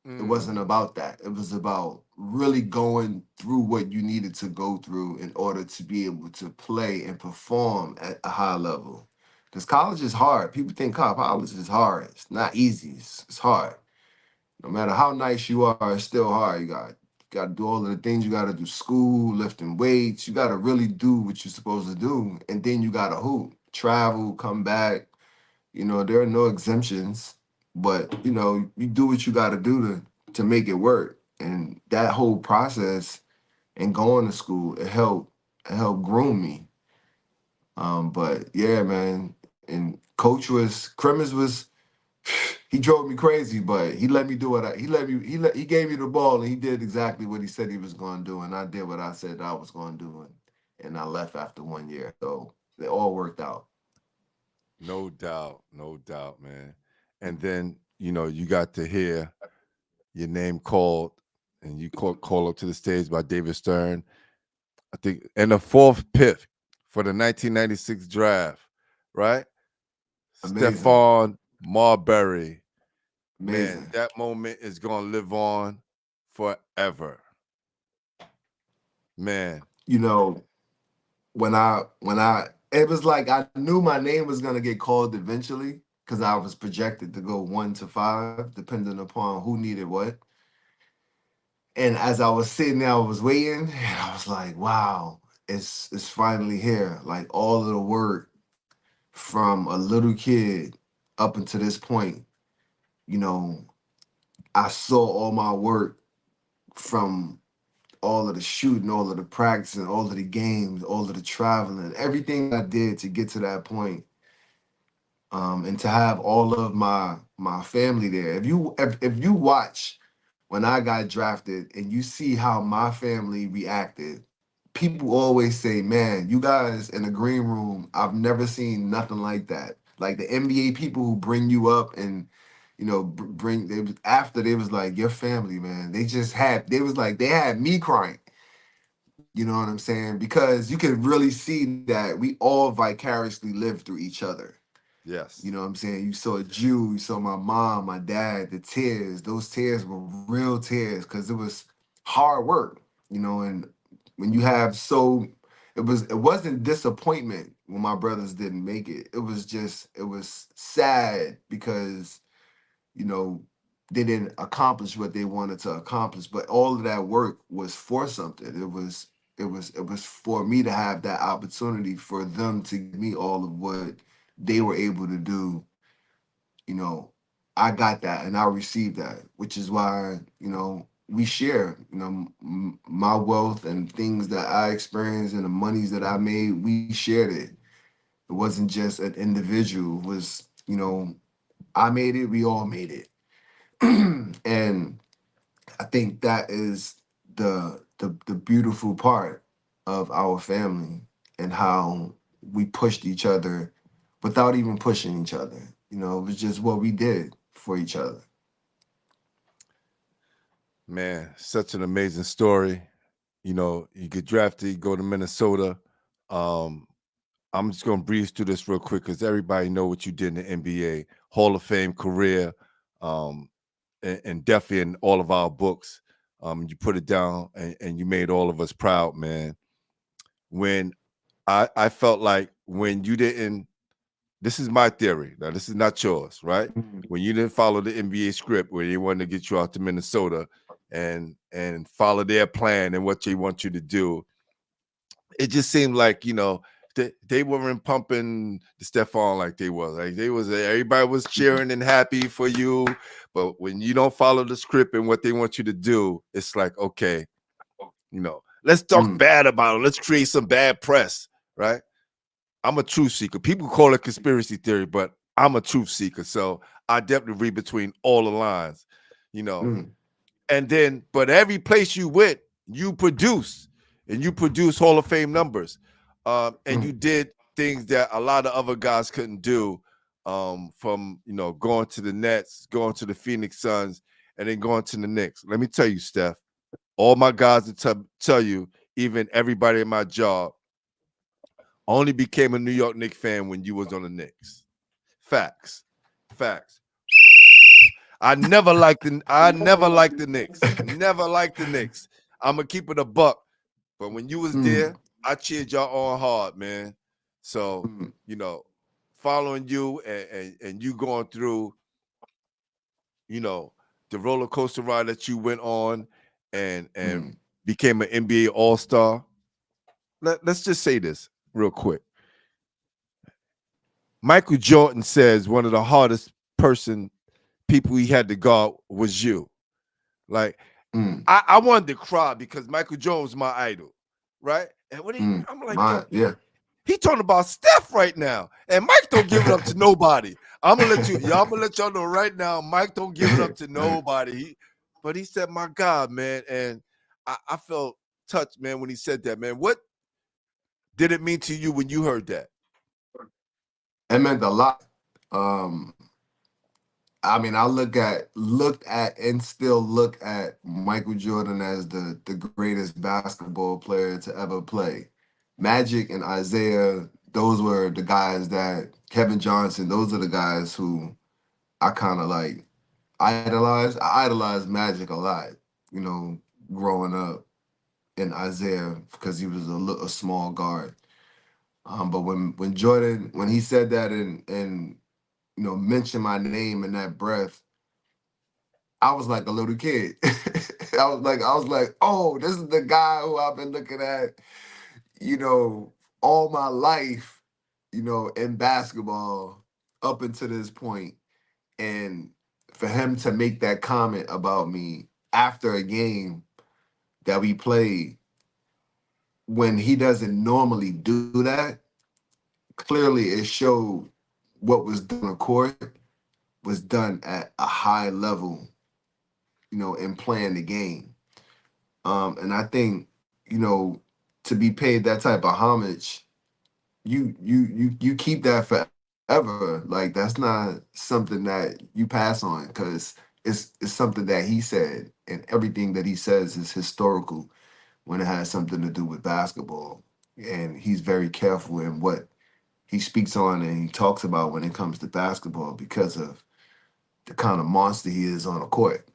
It wasn't Mm. about that. It was about really going through what you needed to go through in order to be able to play and perform at a high level. Because college is hard. People think college is hard. It's not easy. It's hard. No matter how nice you are, it's still hard. You got to do all of the things you got to do. School, lifting weights. You got to really do what you're supposed to do, and then you got to hoop, travel, come back. There are no exemptions, but you do what you got to do to make it work. And that whole process and going to school, it helped groom me. But yeah, man, and coach was Crimmins was he drove me crazy, but he let me do what he gave me the ball and he did exactly what he said he was going to do, and I did what I said I was going to do, and I left after 1 year, so it all worked out. No doubt, man. And then you got to hear your name called, and you call up to the stage by David Stern. I think in the fourth pick for the 1996 draft, right? Amazing, Stephon Marbury. Man, amazing. that moment is gonna live on forever. Man. You know, when I it was like I knew my name was gonna get called eventually because I was projected to go 1 to 5, depending upon who needed what. And as I was sitting there, I was waiting, and I was like, wow, it's finally here. Like all of the work from a little kid up until this point, you know, I saw all my work from all of the shooting, all of the practicing, all of the games, all of the traveling, everything I did to get to that point, and to have all of my family there. If you watch when I got drafted and you see how my family reacted, people always say, "Man, you guys in the green room, I've never seen nothing like that." Like the NBA people who bring you up and bring they was after they was like your family, man. They was like they had me crying. You know what I'm saying? Because you could really see that we all vicariously live through each other. You Yes. know what I'm saying? You saw a Jew, you saw my mom, my dad, the tears. Those tears were real tears because it was hard work, and when you have it wasn't disappointment when my brothers didn't make it. It was sad because, you know, they didn't accomplish what they wanted to accomplish. But all of that work was for something. It was for me to have that opportunity for them to give me all of what they were able to do. you know, I got that and I received that, which is why, we share, my wealth and things that I experienced and the monies that I made, we shared it. It wasn't just an individual, it was, I made it, we all made it. And I think that is the beautiful part of our family and how we pushed each other without even pushing each other. It was just what we did for each other. Man, such an amazing story. You get drafted, you go to Minnesota. Um, I'm just gonna breeze through this real quick because everybody know what you did in the NBA, Hall of Fame career, um, and definitely in all of our books. You put it down and you made all of us proud, man. When I felt like when you didn't, this is my theory. Now this is not yours, right? Mm, When you didn't follow the NBA script where they wanted to get you out to Minnesota and follow their plan and what they want you to do, it just seemed like they weren't pumping the Stephon like they was. Like they was everybody was cheering and happy for you, but when you don't follow the script and what they want you to do, it's like okay, let's talk mm, bad about it. Let's create some bad press, right? I'm a truth seeker. People call it conspiracy theory, but I'm a truth seeker. So I definitely read between all the lines, you know. mm, And then, but every place you went, you produce, and you produce Hall of Fame numbers, and mm, you did things that a lot of other guys couldn't do. From going to the Nets, going to the Phoenix Suns, and then going to the Knicks. Let me tell you, Steph. All my guys will tell you, even everybody in my job, only became a New York Knicks fan when you was on the Knicks. Facts. Facts. I never liked the Knicks. Never liked the Knicks. I'm gonna keep it a buck. But when you was mm, there, I cheered y'all on hard, man. So, mm, you know, following you and you going through, you know, the roller coaster ride that you went on and mm, became an NBA all-star. Let's just say this real quick. Michael Jordan says one of the hardest people he had to guard was you. Like mm, I wanted to cry because Michael Jordan was my idol, right? And mm. I'm like, yo, My yeah. he talking about Steph right now, and Mike don't give it up to nobody. I'm gonna let y'all know right now. Mike don't give it up to nobody. But he said, my God, man, and I felt touched, man, when he said that, man. What did it mean to you when you heard that? It meant a lot. Um, I mean, I looked at and still look at Michael Jordan as the greatest basketball player to ever play. Magic and Isaiah, those were the guys that Kevin Johnson, those are the guys who I kind of like idolized. I idolized Magic a lot, you know, growing up, in Isaiah because he was a small guard. But when Jordan, when he said that and mentioned my name in that breath, I was like a little kid. I was like, oh, this is the guy who I've been looking at, you know, all my life, in basketball up until this point. And for him to make that comment about me after a game that we played, when he doesn't normally do that, clearly it showed what was done on the court was done at a high level, in playing the game. And I think, to be paid that type of homage, you keep that forever. ever. Like that's not something that you pass on because it's something that he said, and everything that he says is historical when it has something to do with basketball. And he's very careful in what he speaks on and he talks about when it comes to basketball because of the kind of monster he is on the court.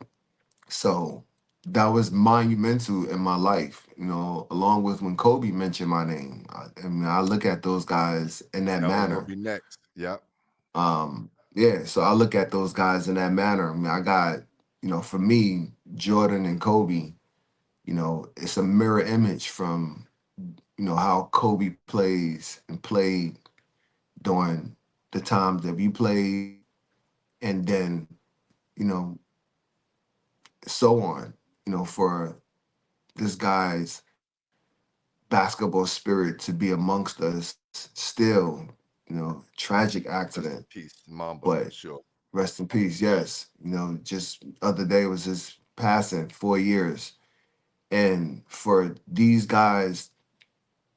So that was monumental in my life, along with when Kobe mentioned my name. I mean, I look at those guys in that That was gonna manner. be next. Yep. Yeah, so I look at those guys in that manner. I mean, I got, for me, Jordan and Kobe, it's a mirror image from, how Kobe plays and played during the times that we played, and then, you know, so on, for this guy's basketball spirit to be amongst us still, tragic Rest accident, in peace, Mamba, but for sure. rest in peace. Yes. Just other day was just passing 4 years. And for these guys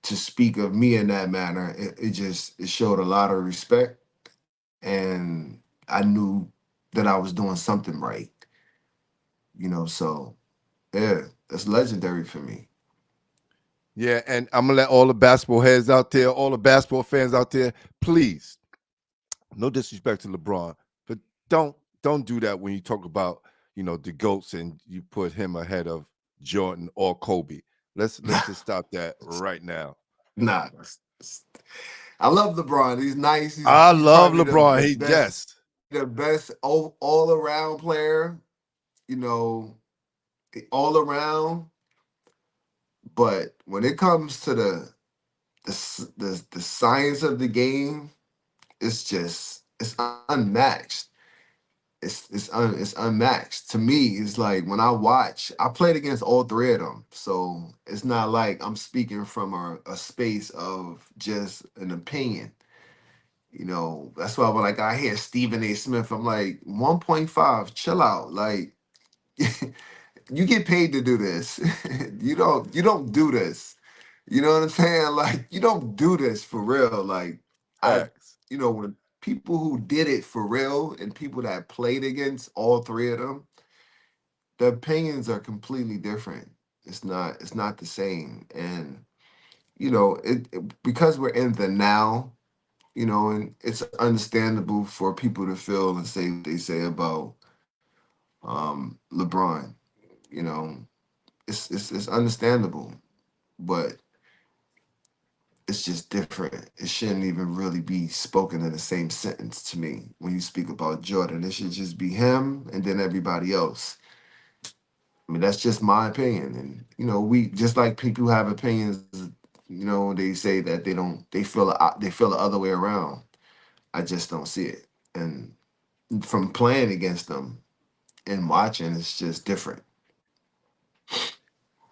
to speak of me in that manner, it showed a lot of respect. And I knew that I was doing something right, so yeah, that's legendary for me. Yeah, and I'm gonna let all the basketball heads out there, all the basketball fans out there, please, no disrespect to LeBron, but don't do that when you talk about the goats and you put him ahead of Jordan or Kobe. Let's just stop that right now. Nah, I love LeBron. He's nice. He's I he's love probably LeBron. the He best. yes, The best all around player. You know, all around. But when it comes to the science of the game, it's unmatched. It's unmatched. To me, it's like when I watch, I played against all three of them. So it's not like I'm speaking from a space of just an opinion. That's why when like I hear Stephen A. Smith, I'm like 1.5, chill out. Like you get paid to do this. You don't do this. You know what I'm saying? Like you don't do this for real. Like I facts. when people who did it for real and people that played against all three of them, the opinions are completely different. It's not the same. And because we're in the now, and it's understandable for people to feel and say what they say about LeBron. You know, it's understandable, but it's just different. It shouldn't even really be spoken in the same sentence to me when you speak about Jordan. It should just be him and then everybody else. I mean, that's just my opinion. And we just like people who have opinions. They say that they feel the other way around. I just don't see it. And from playing against them and watching, it's just different.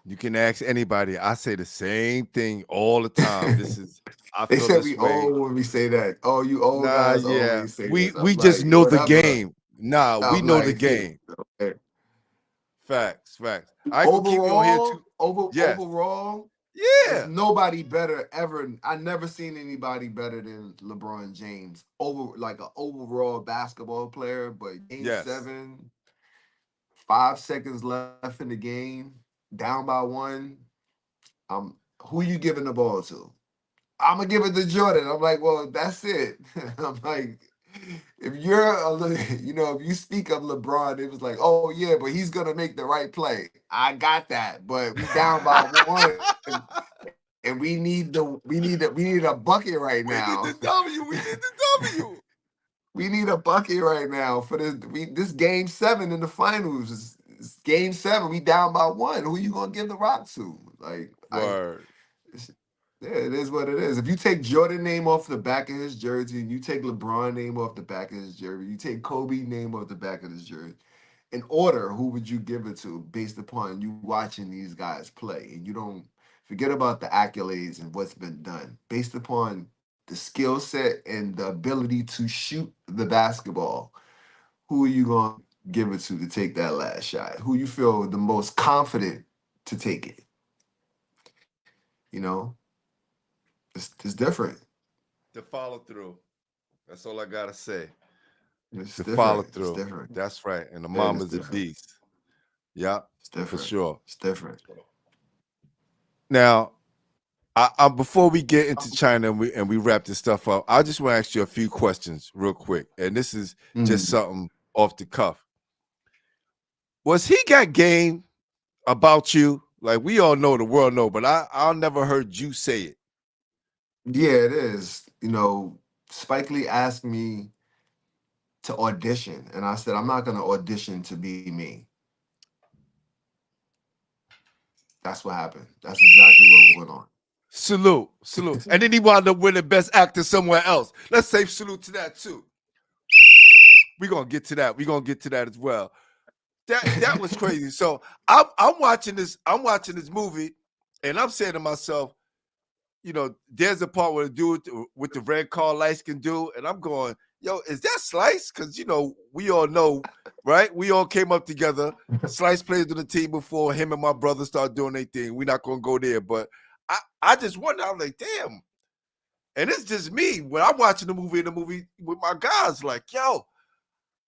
You can ask anybody. I say the same thing all the time. This is I They feel said this we way. old when we say that. Oh, you old Nah, guys yeah. always say We this. I'm we just like, know the whatever. game. Nah, we I'm know the like, game. okay. Facts, facts. I ain't gonna keep you on here too. Overall, Yes. overall, there's Yeah. nobody better ever. I never seen anybody better than LeBron James over like an overall basketball player. But game Yes. 7, 5 seconds left in the game, down by one. Who you giving the ball to? I'm gonna give it to Jordan. I'm like, well, that's it. I'm like, if you're if you speak of LeBron, it was like, oh yeah, but he's gonna make the right play. I got that, but we down by one, and we need a bucket right We now. need the W. We need the W. We need a bucket right now for this game 7 in the finals. It's game 7. We down by one. Who you gonna give the rock to? Like Word. it's, yeah, it is what it is. If you take Jordan name off the back of his jersey, and you take LeBron name off the back of his jersey, you take Kobe name off the back of his jersey, in order, who would you give it to based upon you watching these guys play? And you don't forget about the accolades and what's been done. Based upon the skill set and the ability to shoot the basketball, who are you going to give it to take that last shot? Who you feel the most confident to take it? You know, it's different. To follow through. That's all I gotta say. It's The follow different. It's through. different. That's right. And the It is mama's a different. beast. Yeah, It's for different. sure. It's different. Now, I before we get into China and we wrap this stuff up, I just want to ask you a few questions real quick. And this is just Mm. something off the cuff. Was he got game about you? Like we all know, the world know, but I never heard you say it. Yeah, it is. Spike Lee asked me to audition, and I said I'm not going to audition to be me. That's what happened. That's exactly what went on. Salute, salute. And then he wound up winning Best Actor somewhere else. Let's say salute to that too. We're gonna get to that. We're gonna get to that as well. That was crazy. So I'm watching this. I'm watching this movie, and I'm saying to myself, there's a part where the dude with the red car lights can do, and I'm going, yo, is that Slice? Because we all know, right? We all came up together. Slice played on the team before him and my brother started doing their thing. We're not gonna go there, but I just wonder. I'm like, damn. And it's just me when I'm watching the movie with my guys. Like, yo,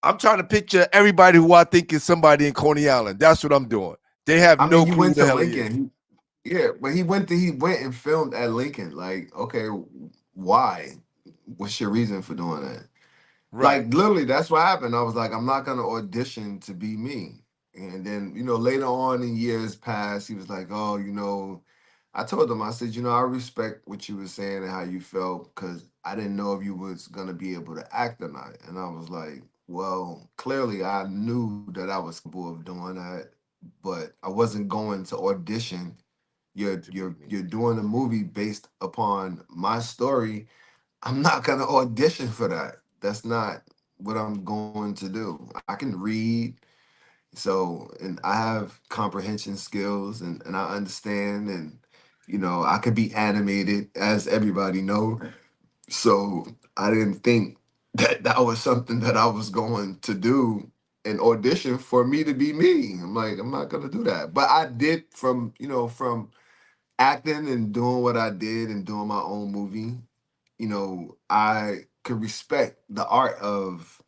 I'm trying to picture everybody who I think is somebody in Coney Island. That's what I'm doing. They have I mean, no he clue who went the to hell he is. Lincoln. Yeah, but he went and filmed at Lincoln. Like, okay, why? What's your reason for doing that? Right. Like, literally, that's what happened. I was like, I'm not gonna audition to be me. And then, later on in years past, he was like, oh, I told him, I said, I respect what you were saying and how you felt because I didn't know if you was gonna be able to act or not. And I was like, well, clearly I knew that I was capable of doing that, but I wasn't going to audition. You're To be you're me. you're doing a movie based upon my story. I'm not gonna audition for that. That's not what I'm going to do. I can read, and I have comprehension skills, and I understand, and I could be animated, as everybody know. So I didn't think that that was something that I was going to do an audition for me to be me. I'm like, I'm not gonna do that. But I did from acting and doing what I did and doing my own movie. I could respect the art of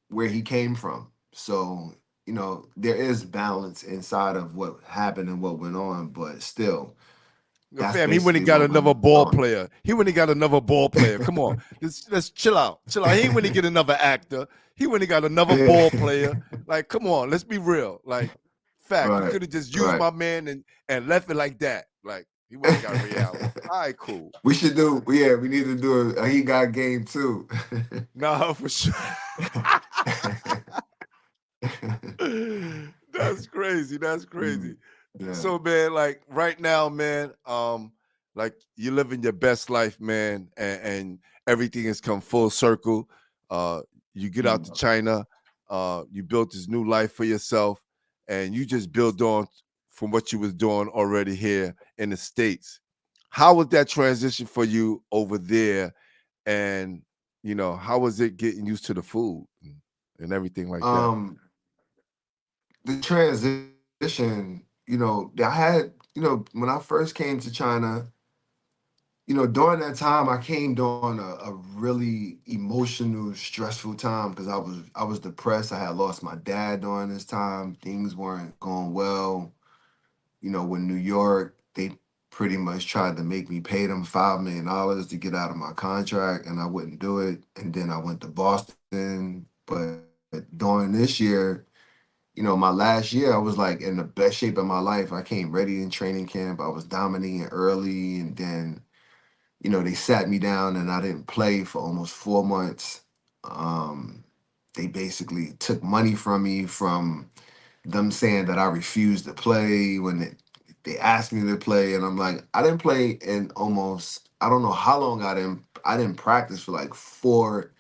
where he came from. So, there is balance inside of what happened and what went on, but still, that's Fam, he went and basically got what another went ball on. player. He went and got another ball player. Come on. Let's chill out. Chill out. He ain't went and get another actor. He went and got another ball player. Like, come on, let's be real. Like, fact, you Right, could have just used right. my man and left it like that. Like, he went and got Ray Allen. All right, cool. We should do, yeah, we need to do a he got game too. Nah, for sure. That's crazy. That's crazy. Mm, yeah. So man, like right now, man, like you're living your best life, man, and everything has come full circle. Uh, you get out to Mm. China, you built this new life for yourself, and you just build on from what you was doing already here in the States. How was that transition for you over there? And how was it getting used to the food and everything like that? Um, the transition, I had, when I first came to China, during that time, I came during a really emotional, stressful time because I was depressed. I had lost my dad during this time. Things weren't going well. With New York, they pretty much tried to make me pay them $5 million to get out of my contract, and I wouldn't do it. And then I went to Boston. But during this year, my last year, I was like in the best shape of my life. I came ready in training camp. I was dominating early, and then they sat me down and I didn't play for almost 4 months. Um, they basically took money from me from them saying that I refused to play when they asked me to play, and I'm like, I didn't play in almost, I don't know how long I didn't practice for like 4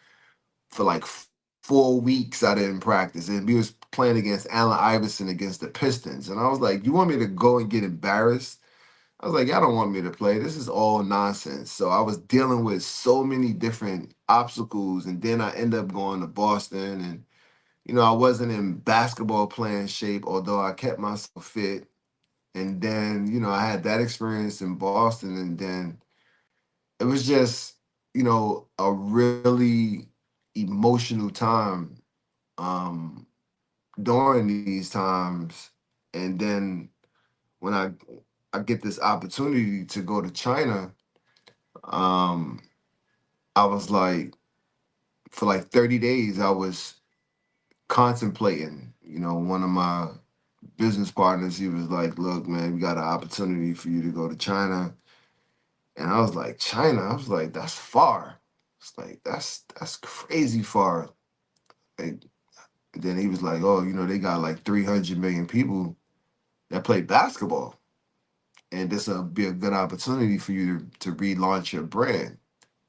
weeks. I didn't practice, and we was playing against Allen Iverson against the Pistons, and I was like, you want me to go and get embarrassed? I was like, y'all don't want me to play. This is all nonsense. So I was dealing with so many different obstacles. And then I ended up going to Boston. And, I wasn't in basketball playing shape, although I kept myself fit. And then, I had that experience in Boston. And then it was just, a really emotional time um, during these times. And then when I get this opportunity to go to China, um, I was like, for like 30 days, I was contemplating. One of my business partners, he was like, look, man, we got an opportunity for you to go to China. And I was like, China? I was like, that's far. It's like, that's crazy far. Like, then he was like, oh, they got like 300 million people that play basketball. And this will be a good opportunity for you to relaunch your brand.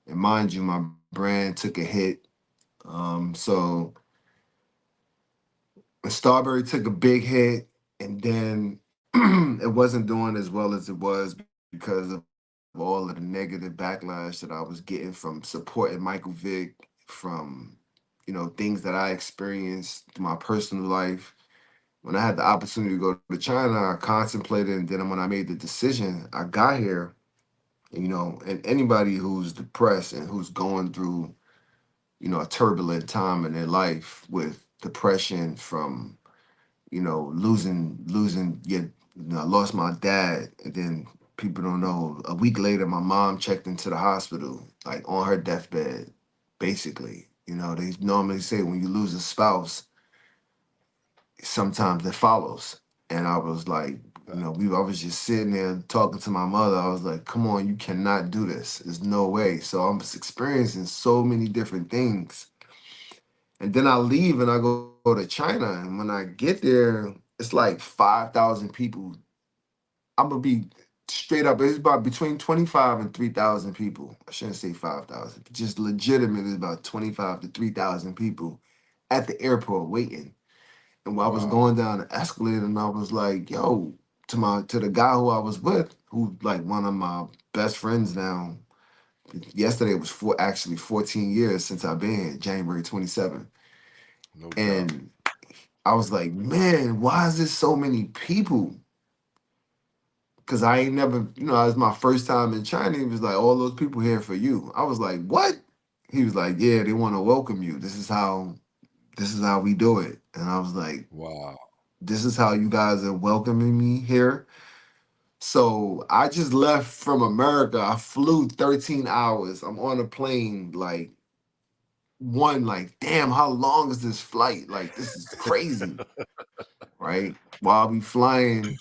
And mind you, my brand took a hit. So Starbury took a big hit, and then it wasn't doing as well as it was because of all of the negative backlash that I was getting from supporting Michael Vick, from things that I experienced through my personal life. When I had the opportunity to go to China, I contemplated, and then when I made the decision, I got here. And anybody who's depressed and who's going through a turbulent time in their life with depression from losing your I lost my dad, and then people don't know, a week later my mom checked into the hospital, like on her deathbed, basically. They normally say when you lose a spouse, sometimes it follows. And I was like, I was just sitting there talking to my mother. I was like, come on, you cannot do this. There's no way. So I'm just experiencing so many different things. And then I leave and I go to China. And when I get there, it's like 5,000 people. I'm going to be straight up. It's about between 25 and 3,000 people. I shouldn't say 5,000. Just legitimate is about 25 to 3,000 people at the airport waiting. And while I was Wow. going down the escalator, and I was like, yo, to the guy who I was with, who like one of my best friends now. Yesterday was actually 14 years since I've been here, January 27th. No doubt. And I was like, man, why is there so many people? Because I ain't never, it was my first time in China. He was like, all those people here for you. I was like, what? He was like, yeah, they want to welcome you. This is how we do it. And I was like, Wow. this is how you guys are welcoming me here. So I just left from America. I flew 13 hours. I'm on a plane, like, damn, how long is this flight? Like, this is crazy, right? While I be flying,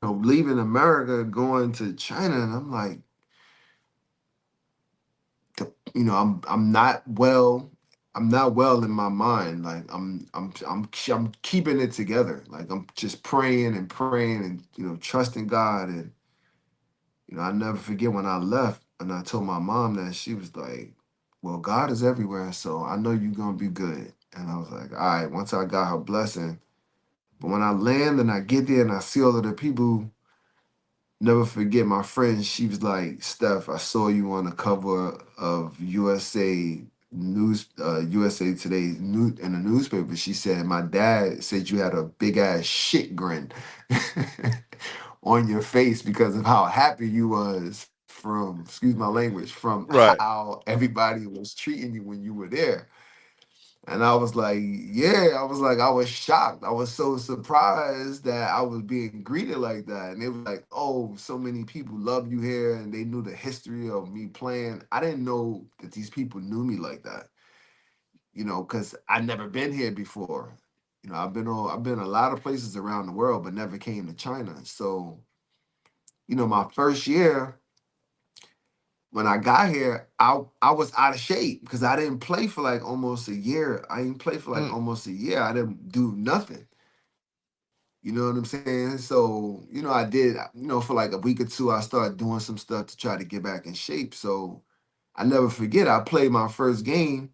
leaving America, going to China, and I'm like, I'm not well. I'm not well in my mind. Like I'm keeping it together. Like I'm just praying and praying and trusting God. And I never forget when I left and I told my mom that. She was like, well, God is everywhere, so I know you're gonna be good. And I was like, all right. Once I got her blessing, but when I land and I get there and I see all of the people, never forget my friend. She was like, Steph, I saw you on the cover of USA Today's in the newspaper. She said, my dad said you had a big ass shit grin on your face because of how happy you was from, excuse my language, from Right. how everybody was treating you when you were there. And I was like, yeah, I was shocked. I was so surprised that I was being greeted like that. And it was like, oh, so many people love you here. And they knew the history of me playing. I didn't know that these people knew me like that, because I never been here before. I've been a lot of places around the world, but never came to China. So, my first year, when I got here, I was out of shape because I didn't play for like almost a year. I didn't play for like Mm. almost a year. I didn't do nothing. You know what I'm saying? So, I did, for like a week or two, I started doing some stuff to try to get back in shape. So I never forget, I played my first game.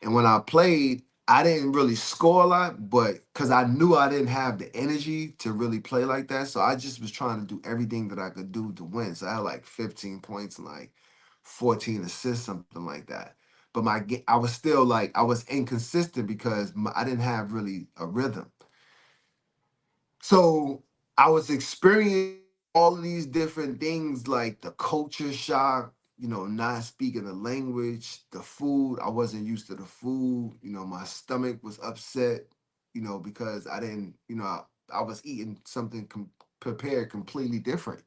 And when I played, I didn't really score a lot, but because I knew I didn't have the energy to really play like that. So I just was trying to do everything that I could do to win. So I had like 15 points and like 14 assists, something like that. But I was still like, I was inconsistent because I didn't have really a rhythm. So I was experiencing all of these different things like the culture shock. not speaking the language, the food, I wasn't used to the food. My stomach was upset, because I didn't, I was eating something prepared completely different.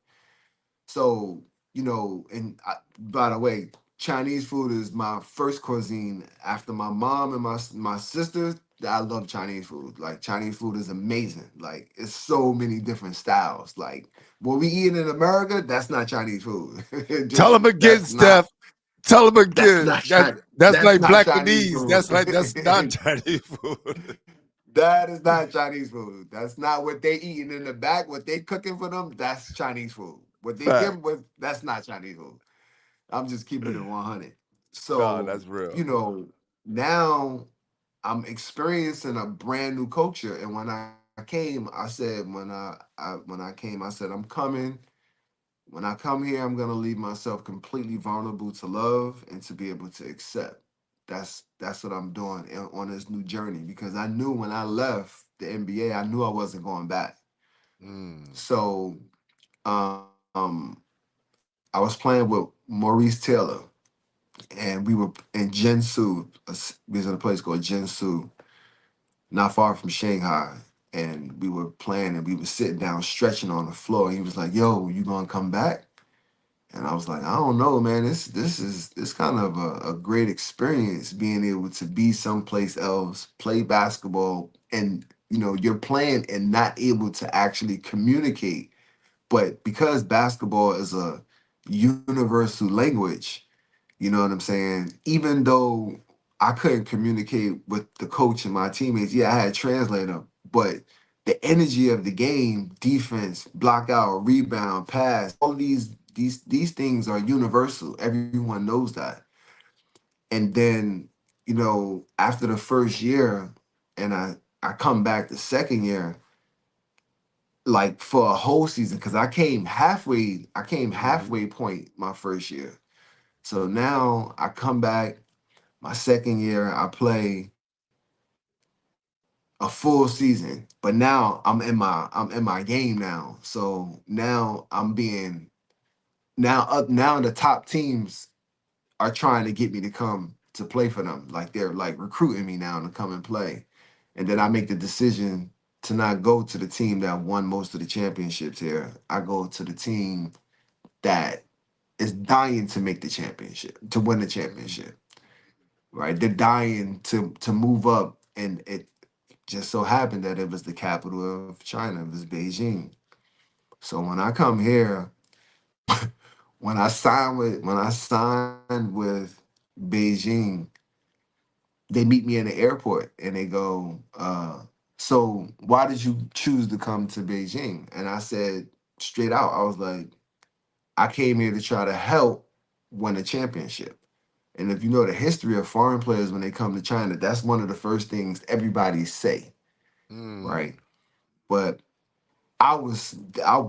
So, and by the way, Chinese food is my first cuisine after my mom and my sisters. I love Chinese food. Like Chinese food is amazing. Like it's so many different styles. Like what we eat in America, that's not Chinese food. Tell Just him again, that's not Steph. Tell him that's again. not Chinese. That's That's like not Chinese Blackanese. food. That's not Chinese food. That is not Chinese food. That's not what they eating in the back. What they cooking for them, that's Chinese food. What they give Fact. them with, that's not Chinese food. I'm just keeping it 100. No, So, that's real. now I'm experiencing a brand new culture. And when I came, I said, when I came, I said, I'm coming. When I come here, I'm gonna leave myself completely vulnerable to love and to be able to accept. That's what I'm doing on this new journey because I knew when I left the NBA, I knew I wasn't going back. Mm. So um, I was playing with Maurice Taylor, and we were in Jinsu. We was in a place called Jinsu, not far from Shanghai. And we were playing, and we were sitting down, stretching on the floor. And he was like, "Yo, you gonna come back?" And I was like, "I don't know, man. This kind of a great experience being able to be someplace else, play basketball, and you're playing and not able to actually communicate. But because basketball is a universal language, you know what I'm saying? Even though I couldn't communicate with the coach and my teammates, yeah, I had a translator, but the energy of the game, defense, block out, rebound, pass, all of these things are universal. Everyone knows that. And then, after the first year, and I come back the second year, like for a whole season, because I came Hmm. halfway point my first year. So now I come back my second year, I play a full season, but now I'm in my game now. So now now the top teams are trying to get me to come to play for them. Like they're like recruiting me now to come and play. And then I make the decision to not go to the team that won most of the championships here. I go to the team that is dying to make the championship, to win the Hmm. championship. Right? They're dying to move up, and it just so happened that it was the capital of China. It was Beijing. So when I come here, when I signed with Beijing, they meet me in the airport and they go, "So why did you choose to come to Beijing?" And I said straight out, I was like, "I came here to try to help win a championship." And if you know the history of foreign players when they come to China, that's one of the first things everybody say, Mm. right? But I was I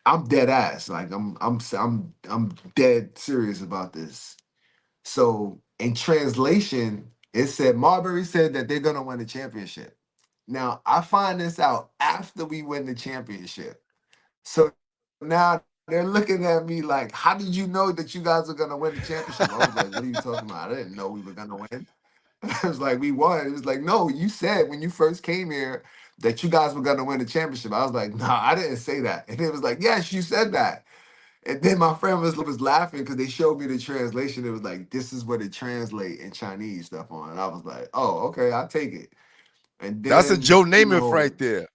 I'm dead ass. Like I'm dead serious about this. So in translation, it said Marbury said that they're gonna win the championship. Now I find this out after we win the championship. So now they're looking at me like, how did you know that you guys are gonna win the championship? I was like, what are you talking about? I didn't know we were gonna win. I was like, we won. It was like, no, you said when you first came here that you guys were gonna win the championship. I was like, nah, I didn't say that. And it was like, yes, you said that. And then my friend was laughing because they showed me the translation. It was like, this is what it translate in Chinese stuff on. And I was like, oh, okay, I'll take it. And That's a then, Joe Namath right there.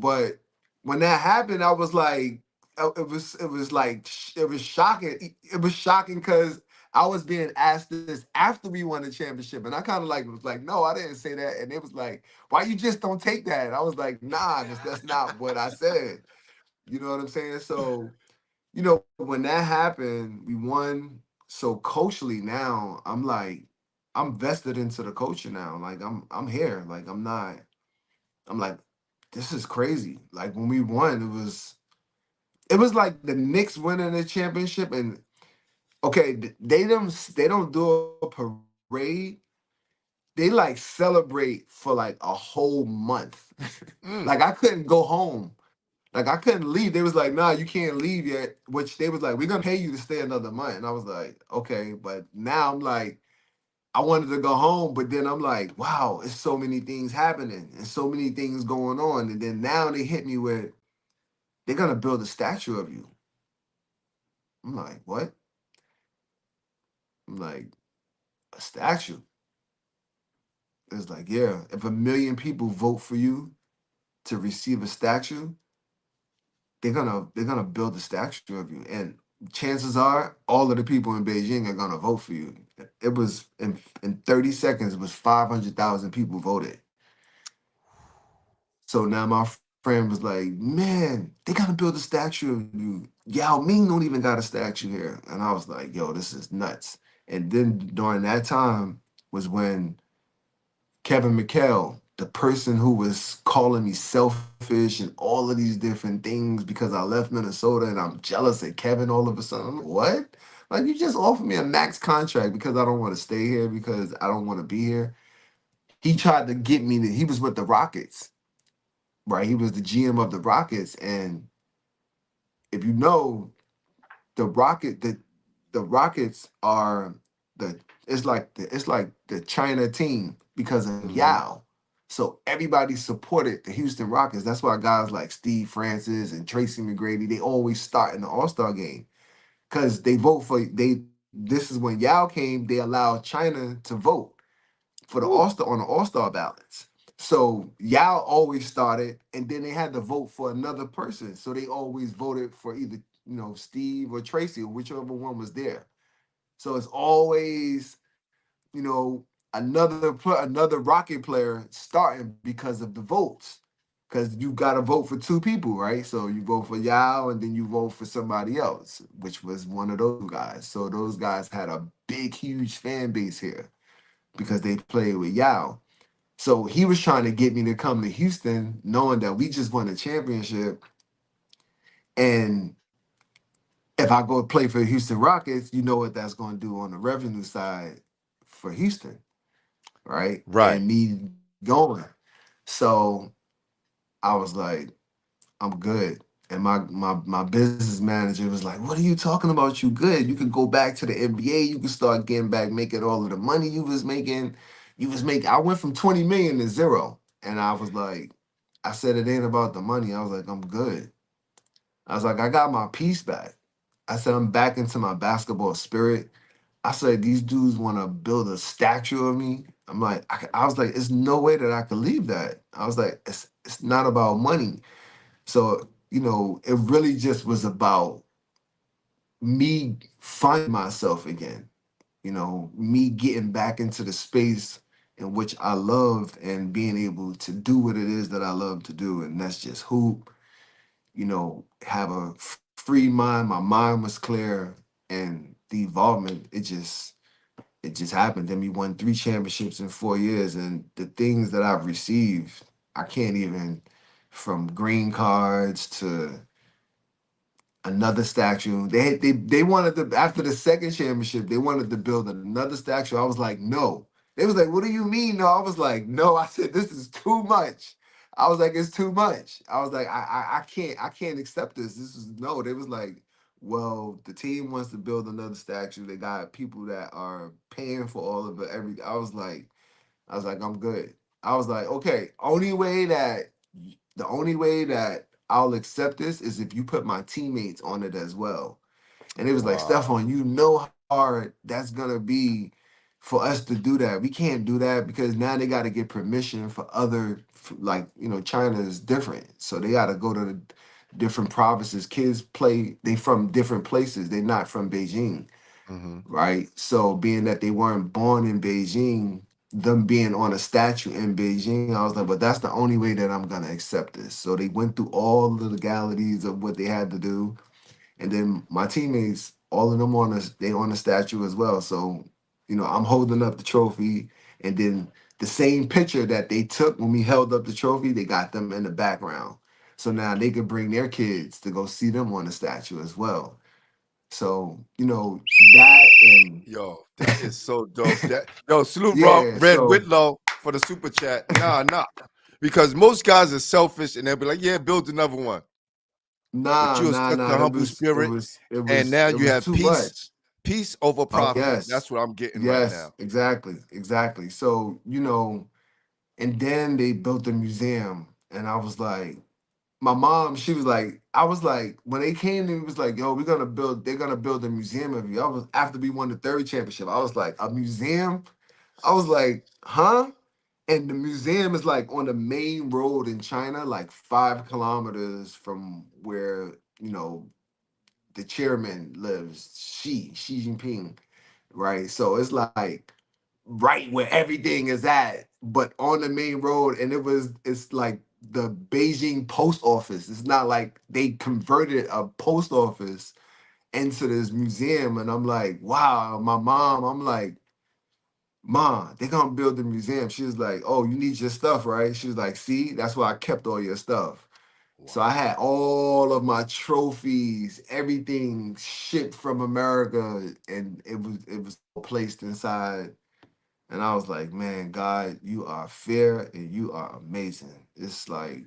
but when that happened, I was like, it was shocking. It was shocking because I was being asked this after we won the championship, and I kind of like was like, no, I didn't say that, and it was like, why you just don't take that? And I was like, nah, that's not what I said. You know what I'm saying? So when that happened, we won. So culturally now, I'm vested into the culture now. Like I'm here. Like I'm not. I'm like, this is crazy. Like when we won, it was like the Knicks winning the championship, and okay, they don't do a parade. They like celebrate for like a whole month. Like I Mm. couldn't go home. Like I couldn't leave. They was like, nah, you can't leave yet. Which they was like, we're gonna pay you to stay another month. And I was like, okay. But now I'm like, I wanted to go home, but then I'm like, wow, it's so many things happening and so many things going on. And then now they hit me with, they're gonna build a statue of you. I'm like, what? I'm like, a statue. It's like, yeah, if 1 million people vote for you to receive a statue, they're gonna build a statue of you. And chances are all of the people in Beijing are gonna vote for you. It was in 30 seconds, it was 500,000 people voted. So now my friend was like, man, they gotta build a statue of you. Yao Ming don't even got a statue here. And I was like, yo, this is nuts. And then during that time was when Kevin McHale, the person who was calling me selfish and all of these different things because I left Minnesota and I'm jealous at Kevin all of a sudden. I'm like, what? Like, you just offered me a max contract because I don't want to stay here, because I don't want to be here. He tried to get me he was with the Rockets, right? He was the GM of the Rockets. And if you know, the Rocket the Rockets are the it's like the China team because of Mm-hmm. Yao. So everybody supported the Houston Rockets. That's why guys like Steve Francis and Tracy McGrady, they always start in the All-Star game. Because they vote for they this is when Yao came, they allowed China to vote for the Woo. All-Star on the All-Star ballots. So Yao always started, and then they had to vote for another person. So they always voted for either, Steve or Tracy, or whichever one was there. So it's always, you know, another Rocket player starting because of the votes. Because you got to vote for two people, right? So you vote for Yao, and then you vote for somebody else, which was one of those guys. So those guys had a big, huge fan base here because they played with Yao. So he was trying to get me to come to Houston, knowing that we just won a championship. And if I go play for the Houston Rockets, you know what that's going to do on the revenue side for Houston, right? Right. And me going. So I was like, I'm good. And my business manager was like, what are you talking about? You good. You could go back to the NBA. You could start getting back, making all of the money you was making. I went from 20 million to zero. And I was like, I said it ain't about the money. I was like, I'm good. I was like, I got my peace back. I said, I'm back into my basketball spirit. I said, these dudes want to build a statue of me. I'm like, I was like, it's no way that I could leave that. I was like, it's not about money. So, it really just was about me finding myself again, me getting back into the space in which I loved and being able to do what it is that I love to do. And that's just hoop, have a free mind. My mind was clear, and the involvement, it just happened. Then we won 3 championships in 4 years, and the things that I've received, I can't even, from green cards to another statue. They wanted to, after the second championship, they wanted to build another statue. I was like, no. They was like, what do you mean? No, I was like, no. I said, this is too much. I was like, it's too much. I was like, I can't accept this. This is no. They was like, well, the team wants to build another statue. They got people that are paying for all of it. I was like, I'm good. I was like, okay, the only way that I'll accept this is if you put my teammates on it as well. And it was like, Wow. Stephon, you know how hard that's gonna be for us to do that. We can't do that because now they got to get permission for like, China is different. So they got to go to the different provinces. Kids they from different places. They're not from Beijing, Mm-hmm. right? So being that they weren't born in Beijing, them being on a statue in Beijing, I was like, but that's the only way that I'm gonna accept this. So they went through all the legalities of what they had to do, and then my teammates, all of them they on the statue as well. So, I'm holding up the trophy, and then the same picture that they took when we held up the trophy, they got them in the background. So now they could bring their kids to go see them on the statue as well. So, that and Yo, that is so dope. Salute yeah, Red so Whitlow for the super chat. Nah. Because most guys are selfish and they'll be like, yeah, build another one. but Nah, you was nah, such nah. a humble spirit, and now It you was have too much. peace over Oh profit. yes, That's what I'm getting right yes, now. exactly, exactly. So and then they built a museum, and I was like, my mom, she was like, I was like, when they came to me, it was like, yo, they're gonna build a museum of you. I was after we won the third championship. I was like, a museum? I was like, huh? And the museum is like on the main road in China, like 5 kilometers from where, the chairman lives, Xi Jinping, right? So it's like right where everything is at, but on the main road. And it's like the Beijing post office. It's not like they converted a post office into this museum. And I'm like, wow, my mom, I'm like, Mom, they're gonna build the museum. She was like, oh, you need your stuff, right? She was like, see, that's why I kept all your stuff. So I Wow. had all of my trophies, everything shipped from America, and it was placed inside. And I was like, man, God, you are fair and you are amazing. It's like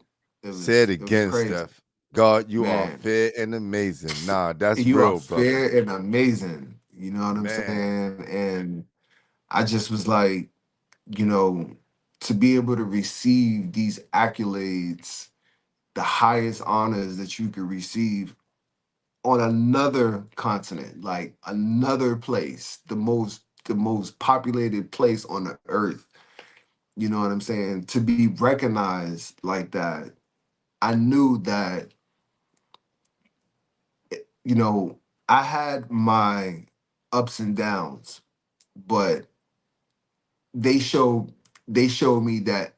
Say it it was again, crazy. Steph. God, you are Man, fair and amazing. Nah, that's you are real, brother. fair and amazing. You know what I'm Man, saying? And I just was like, you know, to be able to receive these accolades, the highest honors that you could receive on another continent, like another place, the most populated place on the earth. You know what I'm saying? To be recognized like that, I knew that, you know, I had my ups and downs, but they showed they showed me that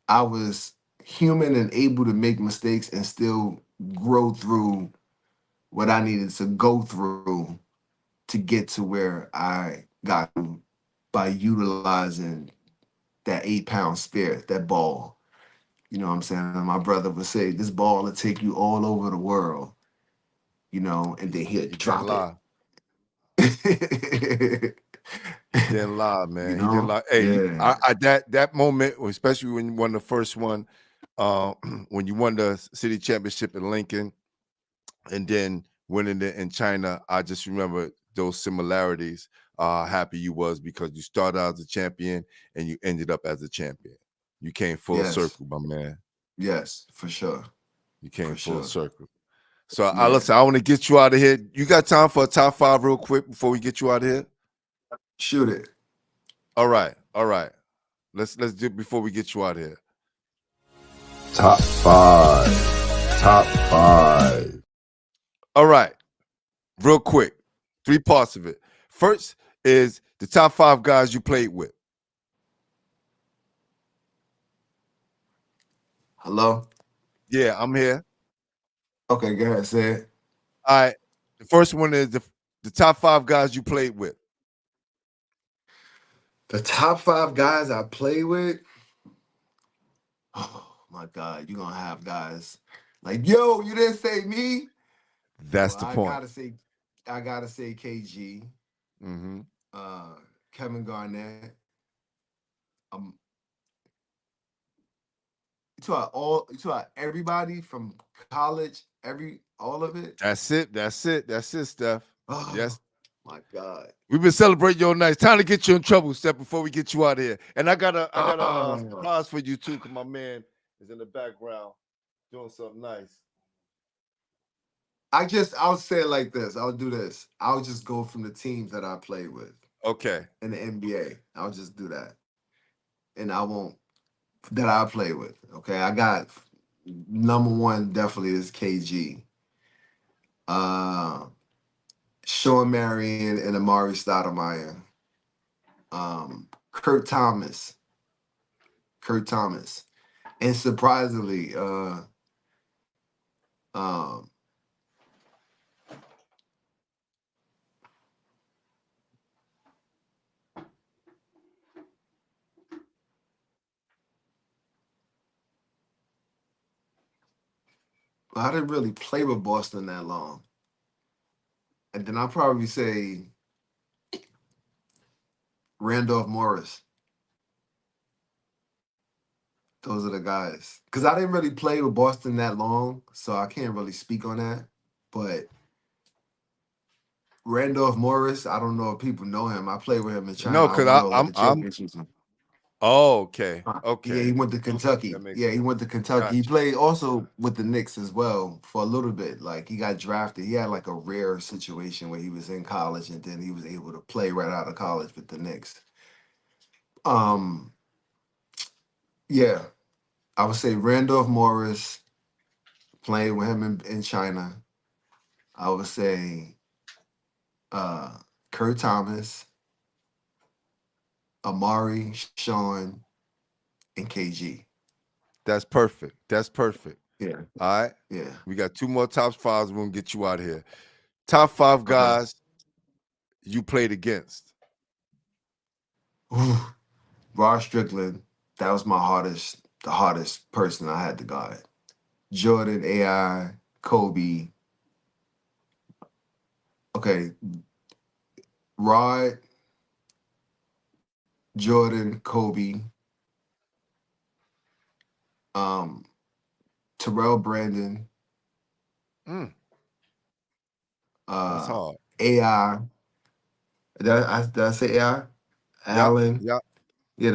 I was human and able to make mistakes and still grow through what I needed to go through to get to where I got to by utilizing that 8 pound spirit, that ball. You know what I'm saying? And my brother would say, this ball will take you all over the world, and then he'll he didn't drop it. lie. He didn't lie, man. He didn't lie. Hey, Yeah. that moment, especially when you won the first one, uh, when you won the city championship in Lincoln, and then winning it in China, I just remember those similarities. Happy you was because you started out as a champion and you ended up as a champion. You came full Yes. circle, my man. Yes, for sure. You came For full sure. circle. So I Yeah. listen. I want to get you out of here. You got time for a top five real quick before we get you out of here? Shoot it. All right, all right. Let's do it before we get you out of here. Top five. Top five. All right, real quick. Three parts of it. First is the top five guys you played with. Hello? Yeah, I'm here. Okay, go ahead, say it. All right. The first one is the top five guys you played with. The top 5 guys I play with. Oh my God, you're gonna have guys like, yo, you didn't say me. So That's the point. I gotta say KG, Mm-hmm. uh, Kevin Garnett. Um, you talk about everybody from college, all of it. That's it. That's it. That's it, Steph. Oh Yes. my God. We've been celebrating your night. Time to get you in trouble, Steph, before we get you out of here. And I got a Oh, surprise for you too, because my man is in the background doing something nice. I'll say it like this. I'll do this. I'll just go from the teams that I played with Okay. in the NBA. I'll just do that, and I won't that I play with. Okay, I got number one definitely is KG. Uh, Sean Marion and Amari Stoudemire. Kurt Thomas. Kurt Thomas. And surprisingly, um, I didn't really play with Boston that long. And then I'll probably say Randolph Morris. Those are the guys. Because I didn't really play with Boston that long, so I can't really speak on that. But Randolph Morris, I don't know if people know him. I played with him in China. No, I because won all of the I'm. championships. Oh, okay, Yeah, okay, he went to Kentucky. that makes Yeah, he sense. went to Kentucky. He Gotcha. played also with the Knicks as well for a little bit. Like he got drafted. He had like a rare situation where he was in college and then he was able to play right out of college with the Knicks. Um, yeah, I would say Randolph Morris playing with him in China. I would say uh Kurt Thomas, Amari, Sean, and KG. That's perfect. That's perfect. Yeah, All right. yeah. We got two more top fives. We're gonna get you out of here. Top five Okay. guys you played against. Ooh, Rod Strickland, that was the hardest person I had to guard. Jordan, AI, Kobe. Okay, Rod, Jordan, Kobe, um, Terrell Brandon, Mm, that's uh, hard. AI. Did I say AI? Yep. Allen. Yep. Yeah,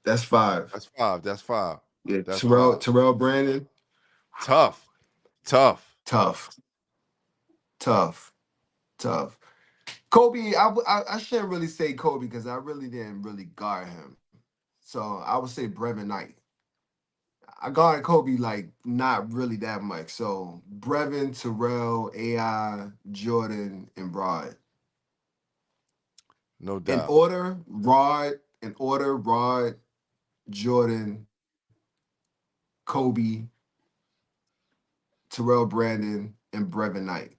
that's five. That's five. That's five. Yeah, That's five. Terrell Brandon, Tough. Tough. tough, tough, tough. Kobe, I shouldn't really say Kobe because I really didn't really guard him. So I would say Brevin Knight. I guarded Kobe like not really that much. So Brevin, Terrell, AI, Jordan, and Rod. No In doubt. order, Rod, Jordan, Kobe, Terrell Brandon, and Brevin Knight.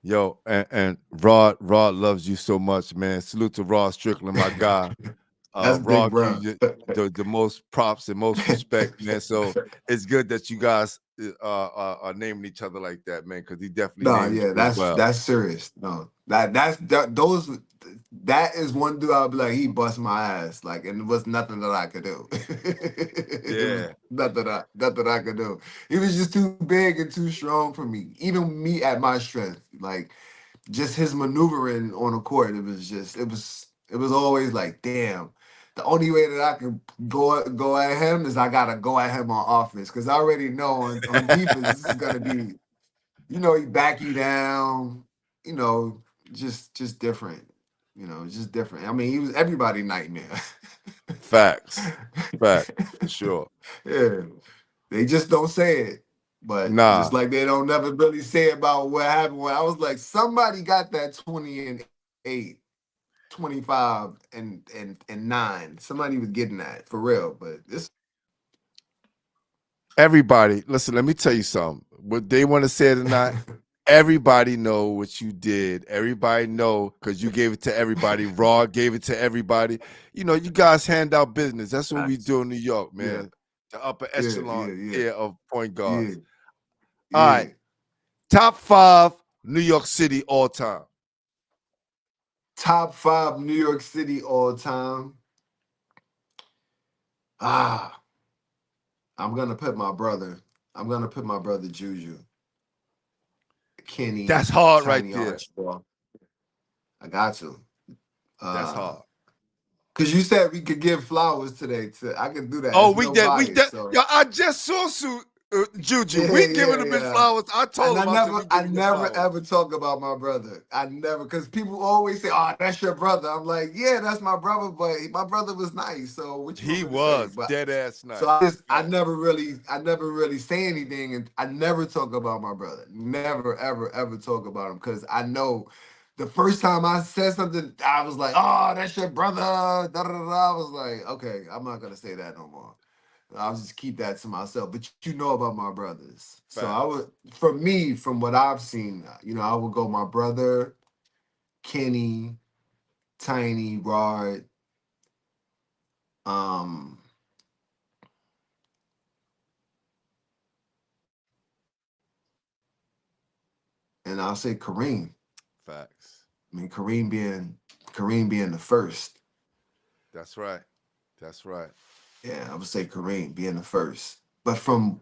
Yo, and Rod loves you so much, man. Salute to Rod Strickland, my guy. That's big, Rod bro. gives you the most props and most respect, man. So it's good that you guys are naming each other like that, man, because he definitely No, names yeah, you as well. that's serious. No, that is one dude I'll be like, he bust my ass, like, and it was nothing that I could do. It was Yeah, nothing I could do. He was just too big and too strong for me, even me at my strength. Like, just his maneuvering on the court, it was always like, damn. The only way that I can go at him is I gotta go at him on offense because I already know on defense this is gonna be, he back you down, you know, just different. Just different. I mean, he was everybody nightmare. facts, facts for sure. Yeah. They just don't say it. But just Nah, like they don't never really say about what happened when I was like, somebody got that 20-8, 25-9. Somebody was getting that for real. But this everybody, listen. Let me tell you something. What they want to say it or not, everybody know what you did. Everybody know because you gave it to everybody. Rod gave it to everybody. You know, you guys hand out business. That's what we Facts. do in New York, Yeah. man. The upper Yeah, echelon yeah, yeah. tier of point Yeah. guards. All Yeah. right, top five New York City all time. Top 5 New York City all time. Ah, I'm gonna put my brother. I'm gonna put my brother Juju, That's Kenny, hard right Tiny there. Archibald. I got to. That's Uh, hard. Cause you said we could give flowers today. I could do that. Oh, It's no we bias. did. So Yo, I just saw Juju. yeah, We giving yeah, him his yeah. flowers. I And told him, I said, we I giving you never flowers. ever talk about my brother. I never, cause people always say, "Oh, that's your brother." I'm like, "Yeah, that's my brother," but my brother was nice. So what you want He me to say? was But dead ass so nice. I Facts. never really say anything, and I never talk about my brother. Never, ever, ever talk about him, cause I know. The first time I said something, I was like, "Oh, that's your brother." Da, da, da, da. I was like, "Okay, I'm not gonna say that no more. I'll just keep that to myself." But you know about my brothers. So I Facts. would, for me, from what I've seen, I would go my brother, Kenny, Tiny, Rod, um, and I'll say Kareem. Facts. I mean, Kareem being the first. That's right. That's right. Yeah, I would say Kareem being the first. But from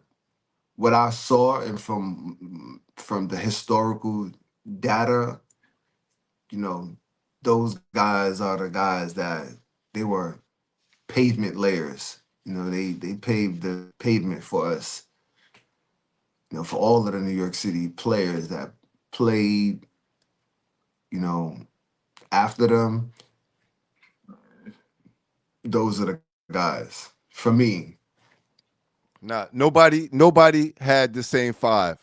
what I saw and from the historical data, you know, those guys are the guys that they were pavement layers. You know, they paved the pavement for us. You know, for all of the New York City players that played, you know, after them, those are the guys. For me, Nah, nobody had the same five.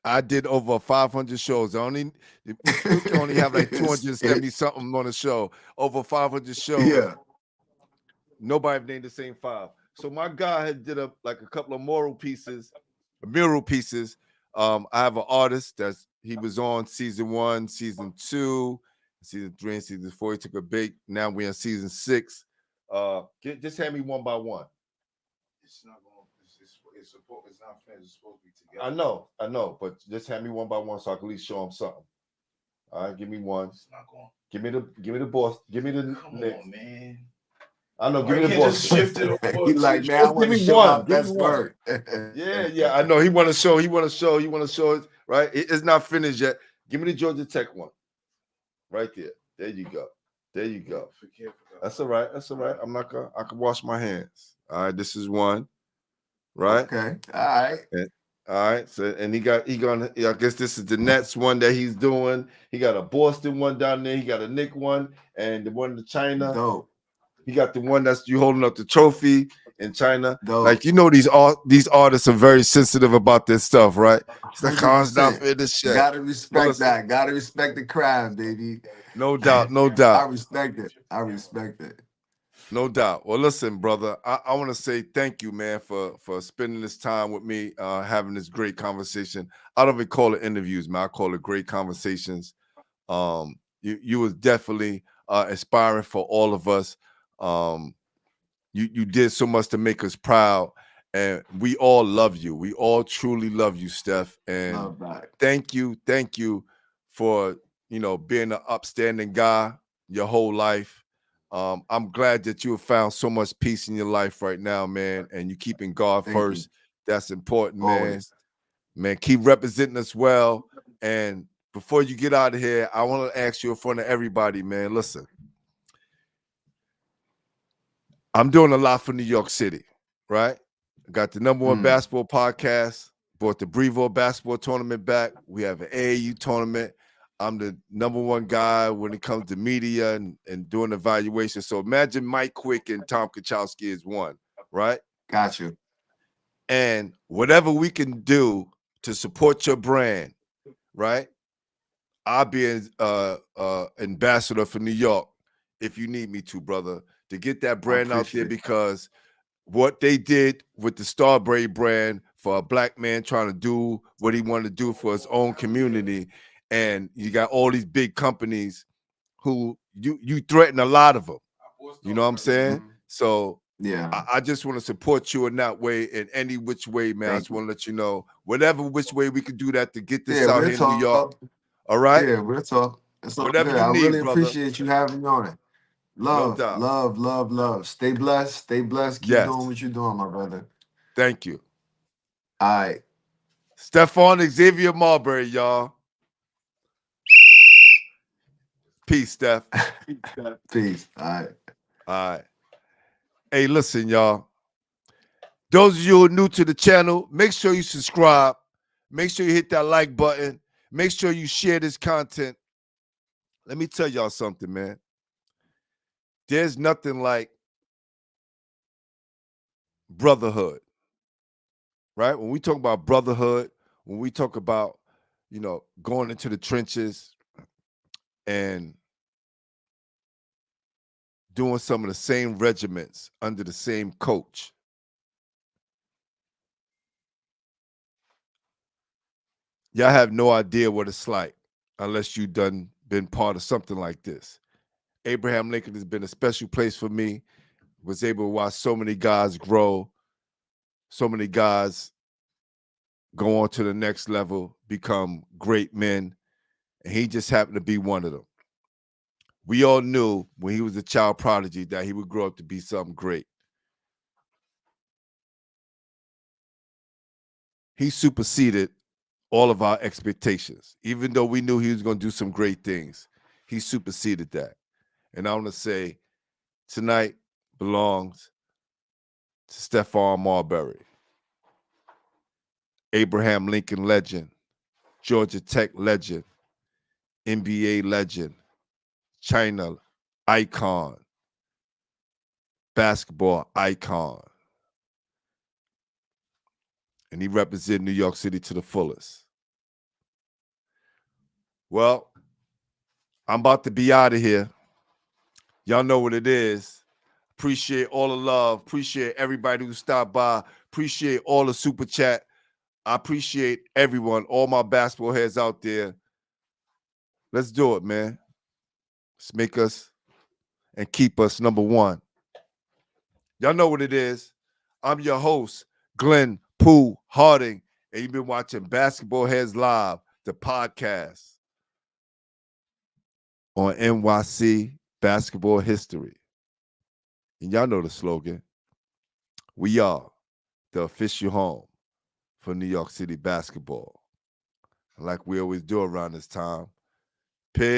I did over 500 shows. I only you can only have like it, 270 something on the show. Over 500 shows. yeah, Nobody named the same five. So my guy had did a couple of mural pieces. I have an artist that's he was on season 1, season 2, season 3, and season 4. He took a break. Now we're in season 6. Just hand me one by one. It's not going. It's not finished. It's supposed to be together. I know, but just hand me one by one so I can at least show him something. All right, give me one. It's not going. Give me the boss. Give me the Come Knicks. on, man. I know. Why Give me the can't boss. just shift it over? he like, man, I Just want give to me show one. my Give me best one. work. Yeah. I know. He want to show. He want to show it. Right. It's not finished yet. Give me the Georgia Tech one. Right there. There you go. There you go. That's all right. That's all right. I'm not gonna. I can wash my hands. All right. This is one. Right. Okay, all right. And, all right. So and he gonna. I guess this is the Nets one that he's doing. He got a Boston one down there. He got a Nick one and the one to China. Dope. He got the one that's you holding up the trophy in China. Dope. Like, you know, these artists are very sensitive about this stuff, right? It's like, oh, it's not 100%. fair, this shit. Gotta But respect listen, that. Gotta respect the crime, baby. no doubt, no I doubt, respect it. I respect it. no doubt. Well, listen, brother, I want to say thank you, man, for spending this time with me, having this great conversation. I don't even call it interviews, man. I call it great conversations. You was definitely inspiring for all of us. Um, you did so much to make us proud, and we all love you. We all truly love you, Steph. And Love that. thank you for being an upstanding guy your whole life. I'm glad that you have found so much peace in your life right now, man, and you keeping God Thank you. first. That's important, man. Always. Man, keep representing us well. And before you get out of here, I want to ask you in front of everybody, man. Listen, I'm doing a lot for New York City, right? I got the #1 Mm, basketball podcast, brought the Brevo basketball tournament back. We have an AAU tournament. I'm the #1 guy when it comes to media and doing evaluation. So imagine Mike Quick and Tom Kachowski is one, right? got you. And whatever we can do to support your brand, right? I'll be an ambassador for New York if you need me to, brother, to get that I brand out there appreciate it. because what they did with the Starbury brand for a black man trying to do what he wanted to do for his own community, and you got all these big companies who you threaten a lot of them. You know what I'm saying? Mhm. So Yeah. I just want to support you in that way, in any which way, man. I Thank just you. want to let you know, whatever which way we can do that to get this Yeah, out we'll here in New York. talk. All right, Yeah, we'll talk. It's all whatever good. you I need, really brother. appreciate you having me on it. No Love, doubt. love, love, love. Stay blessed. Stay blessed. Keep doing Yes, what you're doing, my brother. thank you, All right. Stephon Xavier Marbury, y'all. Peace, Steph. Peace. All right. All right. Hey, listen, y'all. Those of you who are new to the channel, make sure you subscribe. Make sure you hit that like button. Make sure you share this content. Let me tell y'all something, man. There's nothing like brotherhood, right? When we talk about brotherhood, when we talk about, going into the trenches and doing some of the same regiments under the same coach, y'all have no idea what it's like unless you done been part of something like this. Abraham Lincoln has been a special place for me. Was able to watch so many guys grow, so many guys go on to the next level, become great men, and he just happened to be one of them. We all knew when he was a child prodigy that he would grow up to be something great. he superseded all of our expectations. Even though we knew he was going to do some great things, he superseded that. And I want to say tonight belongs to Stephon Marbury, Abraham Lincoln legend, Georgia Tech legend, N.B.A. legend, China icon, basketball icon. And he represented New York City to the fullest. Well, I'm about to be out of here. Y'all know what it is. Appreciate all the love. Appreciate everybody who stopped by. Appreciate all the super chat. I appreciate everyone, all my basketball heads out there. Let's do it, man. Let's make us and keep us number one. Y'all know what it is. I'm your host, Glenn Pooh Harding, and you've been watching Basketball Heads Live, the podcast on NYC basketball history. And y'all know the slogan. We are the official home for New York City basketball. Like we always do around this time. Peace.